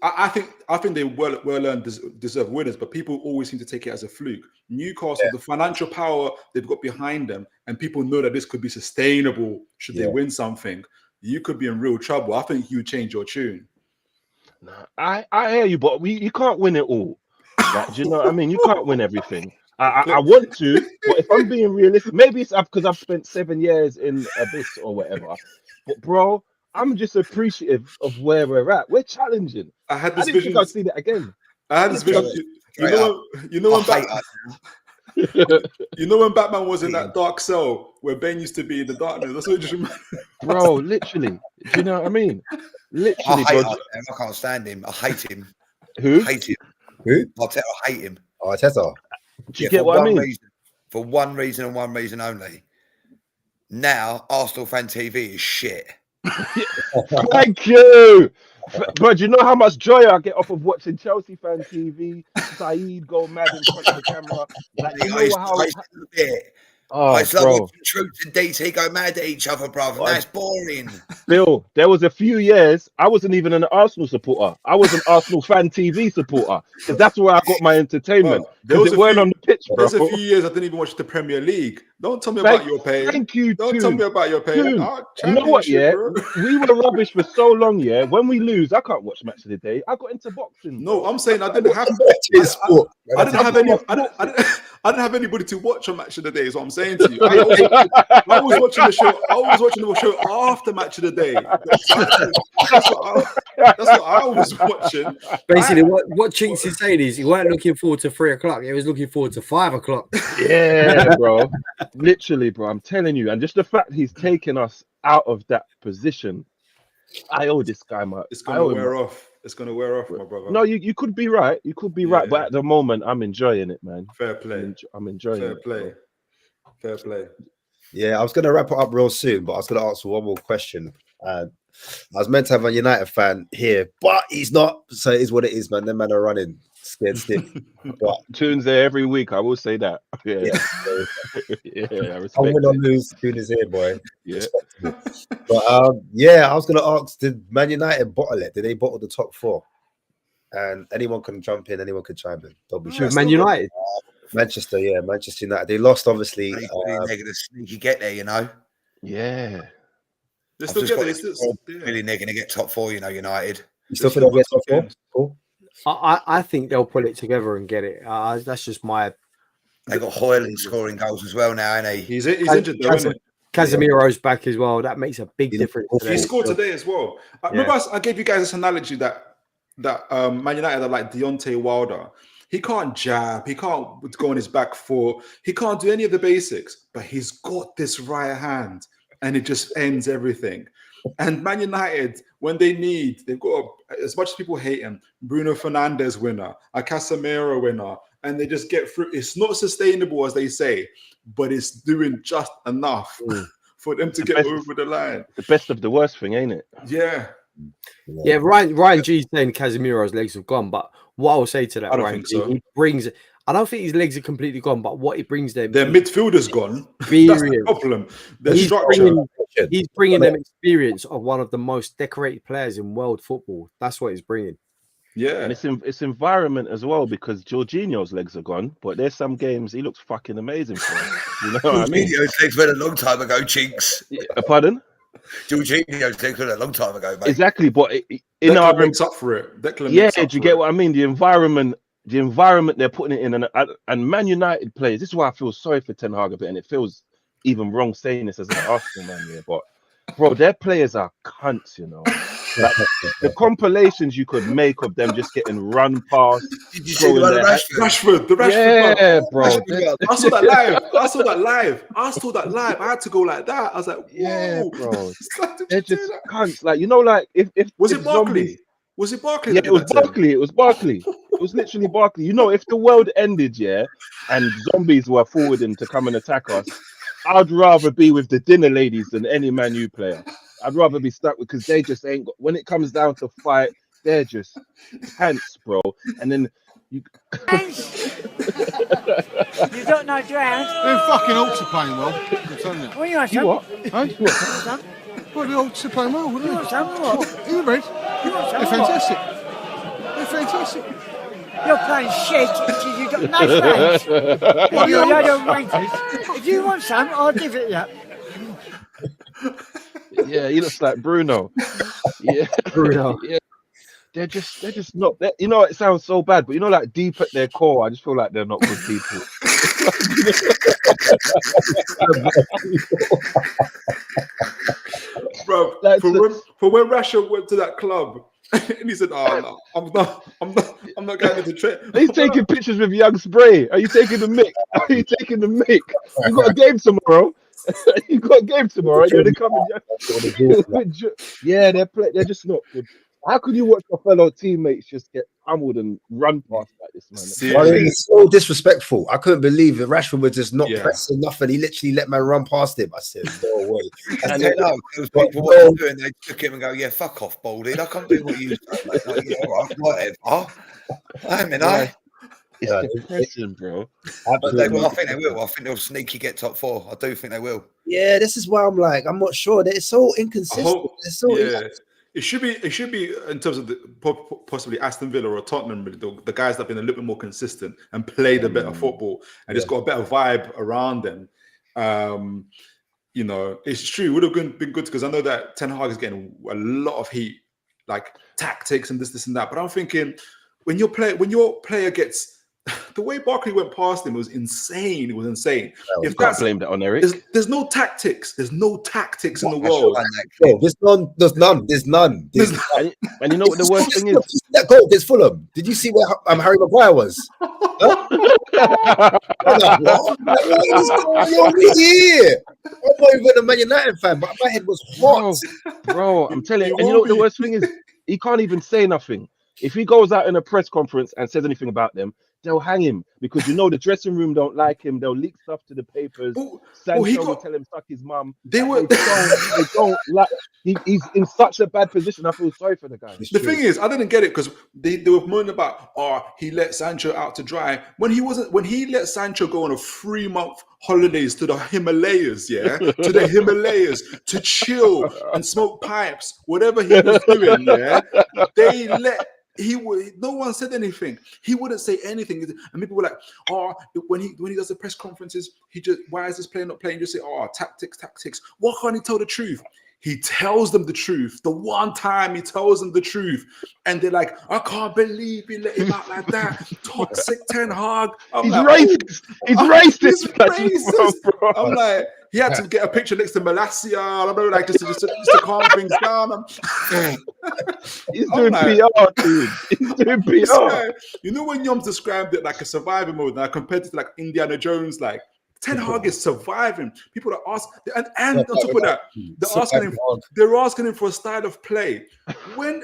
I think they well earned deserve winners, but people always seem to take it as a fluke. Newcastle, the financial power they've got behind them, and people know that this could be sustainable should they win something. You could be in real trouble. I think you change your tune. Nah, I hear you, but you can't win it all. Like, do you know what I mean? You can't win everything. I want to, but if I'm being realistic, maybe it's because I've spent 7 years in Abyss or whatever. But bro, I'm just appreciative of where we're at. We're challenging. I had this didn't vision. think I'd see that again. I had this vision. You know when Batman was in that dark cell where Bane used to be in the darkness. That's what it just reminded me. Bro, literally. Do you know what I mean? Literally, I can't stand him. I hate him. Who? I hate him. Who? I hate him. Arteta. Do you get what I mean? For one reason and one reason only. Now, Arsenal Fan TV is shit. Thank you. Bro, do you know how much joy I get off of watching Chelsea Fan TV? Saeed go mad in front of the camera. Like, you know how... I just love watching Troops and DT go mad at each other, brother. That's boring. Bill, there was a few years I wasn't even an Arsenal supporter. I was an Arsenal Fan TV supporter because that's where I got my entertainment. Because it weren't on the pitch, bro. There's a few years I didn't even watch the Premier League. Don't tell me about your pain. Thank you. Don't tell me about your pain. You know what? Yeah, we were rubbish for so long. Yeah, when we lose, I can't watch Match of the Day. I got into boxing. No, I'm saying I didn't have. I didn't have anybody to watch on Match of the Day. Is what I'm saying to you. I was watching the show. I was watching the show after Match of the Day. That's what I was watching. Basically, what Chinks is saying is he weren't looking forward to 3 o'clock. He was looking forward to 5 o'clock. Yeah, bro. Literally, bro. I'm telling you, and just the fact he's taken us out of that position, I owe this guy my. It's gonna wear off. It's gonna wear off, my brother. No, you could be right. You could be right, but at the moment, I'm enjoying it, man. Fair play. I'm enjoying it. Fair play. Yeah, I was gonna wrap it up real soon, but I was gonna ask one more question. I was meant to have a United fan here, but he's not. So it is what it is, man. Them men are running scared stiff. But Tunes there every week. I will say that. Yeah, I respect. I win or lose. Tune is here, boy. Yeah. But yeah, I was gonna ask: did Man United bottle it? Did they bottle the top 4? And anyone can jump in. Anyone can chime in. Don't be sure. Man United, Manchester, yeah, Manchester United. They lost, obviously. They're gonna sneaky get there, you know. Yeah. They're still getting really, they're going to get top 4, you know, United. You still think they'll get top 4? Cool. I think they'll pull it together and get it. That's just my. They got Hoyland scoring goals as well now, ain't he? He's injured though, isn't it? Casemiro's back as well. That makes a big difference. He scored today as well. Remember, I gave you guys this analogy that Man United are like Deontay Wilder. He can't jab. He can't go on his back foot. He can't do any of the basics. But he's got this right hand. And it just ends everything. And Man United, when they need, they've got, as much as people hate him, Bruno Fernandes winner, a Casemiro winner, and they just get through. It's not sustainable, as they say, but it's doing just enough for them to get over the line. The best of the worst thing, ain't it? Yeah. Yeah, Ryan G's saying Casemiro's legs have gone, but what I'll say to that, I don't Ryan think so. He brings. I don't think his legs are completely gone, but what he brings them, their midfielder's gone. That's the problem. He's bringing them experience of one of the most decorated players in world football. That's what he's bringing. Yeah, and it's environment as well, because Jorginho's legs are gone, but there's some games he looks fucking amazing for. You know what I mean? Jorginho's legs went a long time ago, Chinks. Pardon? Jorginho's legs went a long time ago, mate. Exactly, but Declan makes up for it. Do you get what I mean? The environment they're putting it in, and Man United players. This is why I feel sorry for Ten Hag a bit, and it feels even wrong saying this as an Arsenal man here, but bro, their players are cunts, you know. Like, the compilations you could make of them just getting run past. Did you see Rashford? The Rashford. Yeah, bro. I saw that live. I had to go like that. I was like, whoa. Yeah, bro. They're just cunts. Like, you know, like if was it Barkley? Was it Barkley? Yeah, it was Barkley. It was literally Barkley. You know, if the world ended, yeah, and zombies were forwarding to come and attack us, I'd rather be with the dinner ladies than any Man U player. I'd rather be stuck with, because they just ain't got, when it comes down to fight, they're just pants, bro. And then you You don't know Drowned? Them fucking Hawks are playing well. I'm telling you. Well, you want you some? what? Hey? You what? Well, the Hawks are playing well. You want some or what? Are you read? You want some They're or what? fantastic. They're fantastic. You're playing shit because you've got no fans. What You're a are load you? of wankers. If you want some, I'll give it you. Yeah, he looks like Bruno. Yeah, Bruno. yeah. They're just not. You know, it sounds so bad, but you know, like deep at their core, I just feel like they're not good people. Bro, Like, for when Rashford went to that club and he said, "Oh no, I'm not going to the trip." Are you taking pictures with young Spray? Are you taking the mic? Are you taking the mic? You got a game tomorrow. You got a game tomorrow. You're coming. Yeah, they're just not good. How could you watch your fellow teammates just get pummeled and run past like this, man? Well, it's so disrespectful. I couldn't believe it. Rashford was just not Yeah. pressing nothing. He literally let man run past him. I said, no way. And they know, because people what they're doing, they look at him and go, "Yeah, fuck off, Baldy. I can't do what you say, mate." Like, yeah, all right, whatever. I mean, It's Yeah, depressing, bro. but I think they will. I think they'll sneaky get top 4. I do think they will. Yeah, this is why I'm like, I'm not sure. It's so inconsistent. It's so Yeah. It should be in terms of possibly Aston Villa or Tottenham, the guys that have been a little bit more consistent and played a better football and just got a better vibe around them. You know, it's true. It would have been good because I know that Ten Hag is getting a lot of heat, like tactics and this and that. But I'm thinking when your player gets the way Barkley went past him was insane. It was insane. You can't blame that on Eric. There's no tactics. There's no tactics in the world. No, there's none. And you know what the worst thing is? That goal against Fulham. Did you see where Harry Maguire was? Huh? What is going on here? I'm not even a Man United fan, but my head was hot. Bro, I'm telling you. And you know what the worst thing is? He can't even say nothing. If he goes out in a press conference and says anything about them, they'll hang him because you know the dressing room don't like him. They'll leak stuff to the papers. Sancho will tell him suck his mum. They don't like. He's in such a bad position. I feel sorry for the guy. The thing is, I didn't get it because they were moaning about he let Sancho out to dry when he let Sancho go on a 3-month holidays to the Himalayas, to chill and smoke pipes, whatever he was doing, no one said anything. He wouldn't say anything. And people were like, when he does the press conferences, why is this player not playing? Just say, tactics. Why can't he tell the truth? He tells them the truth. The one time he tells them the truth. And they're like, I can't believe he let him out like that. Toxic Ten Hag. He's racist. He's racist. Bro. I'm like, he had to get a picture next to Malacia. I don't know, like just to calm things down. He's doing PR, dude. He's doing PR. You know when Yoms described it like a survivor mode, and I compared it to like Indiana Jones, like Ten Hag is surviving. People are asking, and on top of that, they're asking him for a style of play. When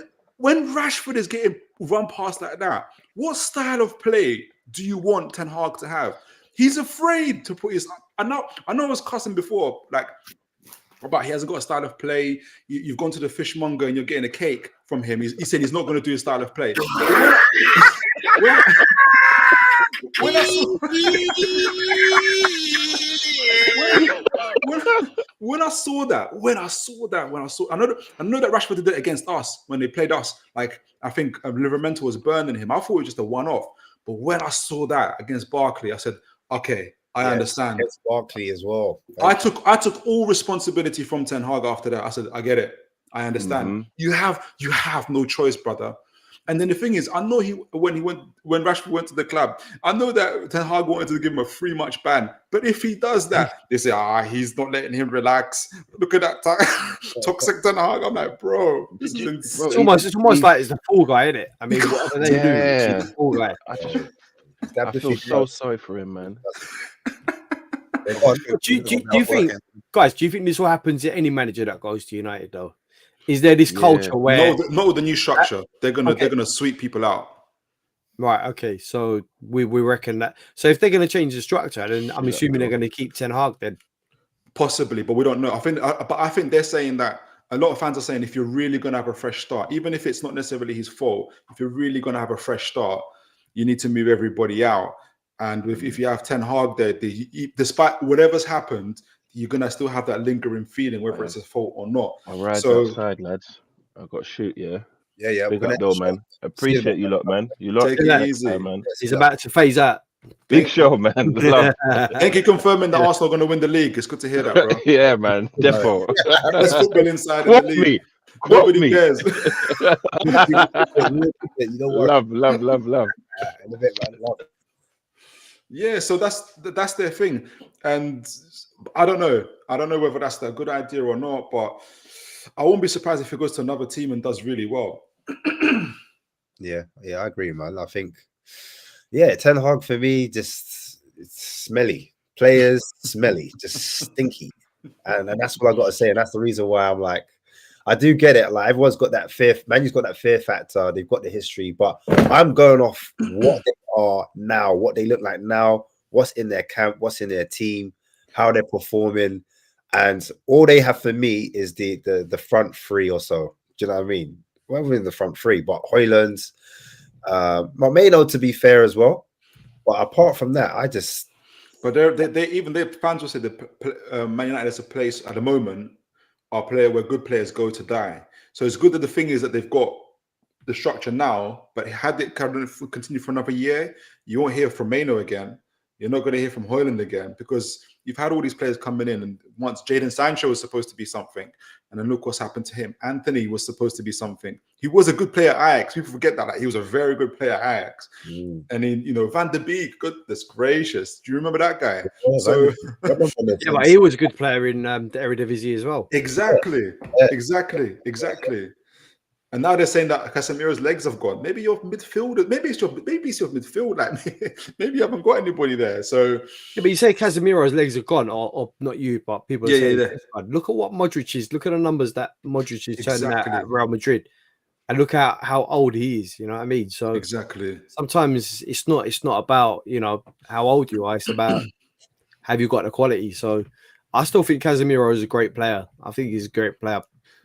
Rashford is getting run past like that, what style of play do you want Ten Hag to have? He's afraid to put his. I know I was cussing before, like about he hasn't got a style of play. You've gone to the fishmonger and you're getting a cake from him. He said he's not going to do a style of play. When I saw that, I know that Rashford did it against us when they played us. Like I think Livermore was burning him. I thought it was just a one-off. But when I saw that against Barkley, I said, okay, I understand. Against Barkley as well. I took all responsibility from Ten Hag after that. I said, I get it. I understand. You have no choice, brother. And then the thing is, I know when Rashford went to the club, I know that Ten Hag wanted to give him a 3-match ban. But if he does that, they say, he's not letting him relax. Look at that toxic Ten Hag. I'm like, bro, this is insane. It's almost like it's the fall guy, isn't it? I mean, whatever they do, it's the fall guy. I feel so sorry for him, man. Do you think, guys? Do you think this will happen to any manager that goes to United? Though, is there this culture where no, the new structure they're gonna sweep people out? Right. Okay. So we reckon that. So if they're going to change the structure, then I'm assuming they're going to keep Ten Hag then. Possibly, but we don't know. I think they're saying that a lot of fans are saying if you're really going to have a fresh start, even if it's not necessarily his fault, if you're really going to have a fresh start, you need to move everybody out. And if you have Ten Hag there, despite whatever's happened, you're going to still have that lingering feeling, whether it's his fault or not. I'll ride So, outside, lads. I've got to shoot, yeah. Yeah. Big up though, man. Appreciate you lot, man. You lot take it easy. man. He's about to phase out. Big show, man. Love. Thank you confirming that Arsenal are going to win the league. It's good to hear that, bro. Yeah, man. Defo. There's football inside Quote in the league. me. Quote Nobody me. cares. Love. In a bit, man. Love. Yeah, so that's their thing, and I don't know whether that's a good idea or not, but I won't be surprised if he goes to another team and does really well. Yeah, I agree, man. I think, Ten Hag for me, just it's smelly. Players smelly, just stinky, and that's what I got to say, and that's the reason why I'm like, I do get it. Like everyone's got that fear. Man's got that fear factor. They've got the history, but I'm going off what they are now, what they look like now, what's in their camp, what's in their team, how they're performing, and all they have for me is the front three or so. Do you know what I mean? Well, in the front three, but Højlund, Mameno to be fair as well. But apart from that, I just. But they even their fans will say that Man United is a place at the moment, our player where good players go to die. So it's good that the thing is that they've got the structure now, but had it continue for another year, you won't hear from Mano again. You're not going to hear from Højlund again because you've had all these players coming in, and once Jadon Sancho was supposed to be something, and then look what's happened to him. Anthony was supposed to be something. He was a good player at Ajax. People forget that. Like, he was a very good player at Ajax. And then, Van der Beek, goodness gracious. Do you remember that guy? Yeah, but he was a good player in the Eredivisie as well. Exactly. And now they're saying that Casemiro's legs have gone. Maybe your midfielder, maybe it's your midfield. Like maybe you haven't got anybody there. So yeah, but you say Casemiro's legs are gone, or not you, but people are saying, look at what Modric is. Look at the numbers that Modric is turning out at Real Madrid, and look at how old he is. You know what I mean? So exactly. Sometimes it's not about how old you are. It's about have you got the quality. So I still think Casemiro is a great player. I think he's a great player.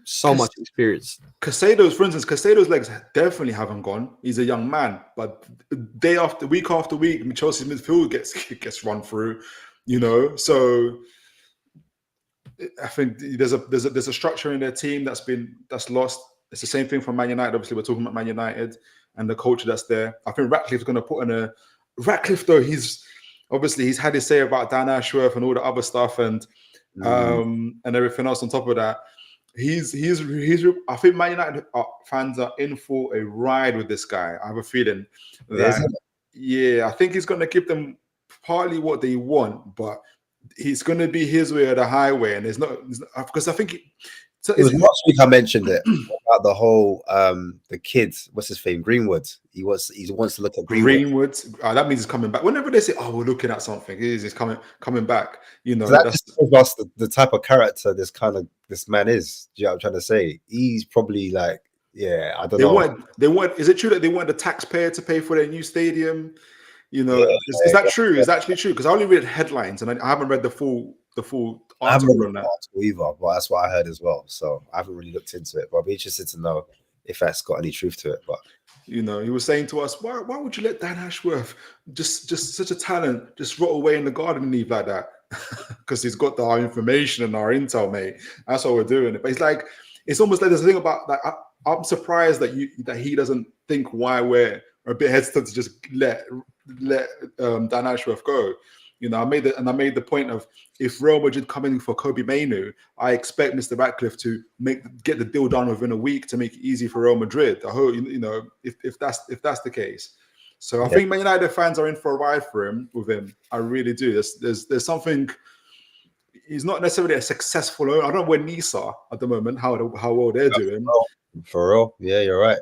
So much experience. Casado's legs definitely haven't gone. He's a young man, but week after week, Chelsea's midfield gets run through. So I think there's a structure in their team that's lost. It's the same thing from Man United. Obviously, we're talking about Man United and the culture that's there. I think Ratcliffe's going to put in Ratcliffe though. He's had his say about Dan Ashworth and all the other stuff and everything else on top of that. He's I think Man United fans are in for a ride with this guy. I have a feeling that, I think he's going to give them partly what they want, but he's going to be his way or the highway. And there's not because I think it was last week I mentioned it about the whole the kids. What's his name? Greenwood. He wants to look at Greenwood. That means he's coming back. Whenever they say, "Oh, we're looking at something," he's coming back. So that just shows us the type of character this man is. Do you know what I'm trying to say? He's probably like, I don't know. They want. Is it true that they want the taxpayer to pay for their new stadium? Is that true? Is that actually true? Because I only read headlines and I haven't read the full I haven't read the article either, but that's what I heard as well. So I haven't really looked into it, but I'd be interested to know if that's got any truth to it. But he was saying to us, why would you let Dan Ashworth, just such a talent, just rot away in the garden and leave like that? Because he's got our information and our intel, mate. That's what we're doing. But it's like it's almost like there's a thing about that. I'm surprised that he doesn't think why we're a bit hesitant to just let Dan Ashworth go. I made the point of if Real Madrid come in for Kobe Mainoo, I expect Mr. Ratcliffe to get the deal done within a week to make it easy for Real Madrid. I hope if that's the case. So I think Man United fans are in for a ride with him. I really do. There's something. He's not necessarily a successful owner. I don't know where Nice are at the moment, how well they're doing. For real, yeah, you're right.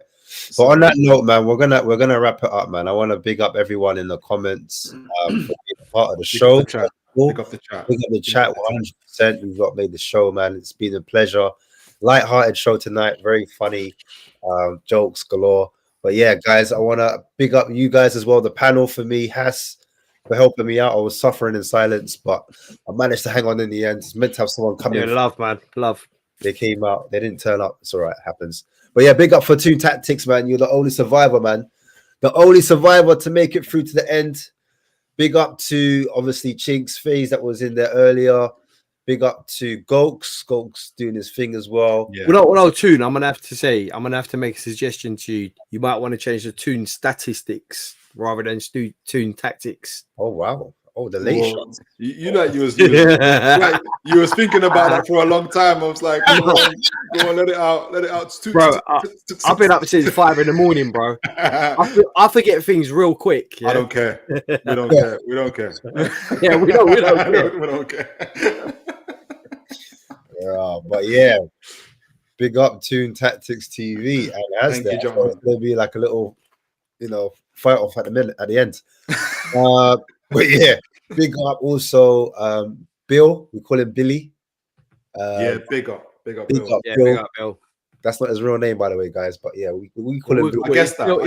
But on that note, man, we're gonna wrap it up, man. I want to big up everyone in the comments for being a part of the show. Big up the chat. 100%. You've got made the show, man. It's been a pleasure. Light-hearted show tonight. Very funny, jokes galore. But yeah, guys, I want to big up you guys as well. The panel for me, Hass, for helping me out. I was suffering in silence, but I managed to hang on in the end. It's meant to have someone come in. Love, man. Love. They came out. They didn't turn up. It's all right. It happens. But yeah, big up for Toon Tactics, man. You're the only survivor, man. The only survivor to make it through to the end. Big up to, obviously, Chinks Phase that was in there earlier. Big up to Gokes. Gokes doing his thing as well. Yeah. Well, Toon, I'm going to have to make a suggestion to you. You might want to change the Toon statistics rather than Toon Tactics. Oh, wow. Oh, the late shots. You was thinking about that for a long time. I was like, go on, let it out. Bro, I've been up since 5 a.m, bro. I forget things real quick. Yeah? I don't care. We don't care. We don't care. Yeah, we don't care. We don't care. Yeah, but yeah, big up Toon Tactics TV. And as Thank you, John. it's gonna be like a little, fight off at the end. But yeah, big up also Bill. We call him Billy. Big up Bill. Big up Bill. That's not his real name, by the way, guys. But yeah, we call him Bill. I guess that. No.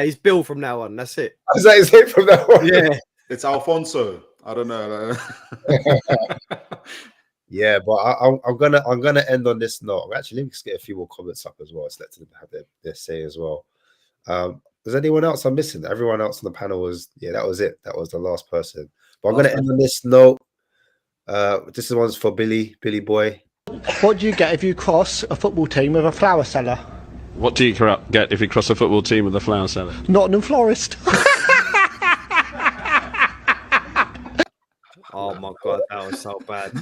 He's Bill from now on. That's it. Is that his name from now on? Yeah. It's Alfonso. I don't know. Yeah, but I'm gonna end on this note. Actually, let me just get a few more comments up as well. Let's let them have their say as well. Is anyone else I'm missing? Everyone else on the panel was that was it. That was the last person. But I'm gonna end on this note. This one's for Billy boy. What do you get if you cross a football team with a flower seller? What do you get if you cross a football team with a flower seller? Nottingham Florist. Oh my god, that was so bad.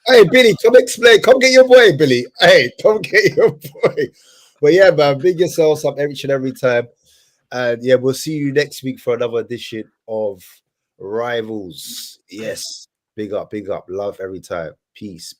Hey Billy, come explain. Come get your boy, Billy. Hey, come get your boy. But yeah, man, big yourselves up every time. And yeah, we'll see you next week for another edition of Rivals. Yes, big up, love every time. Peace.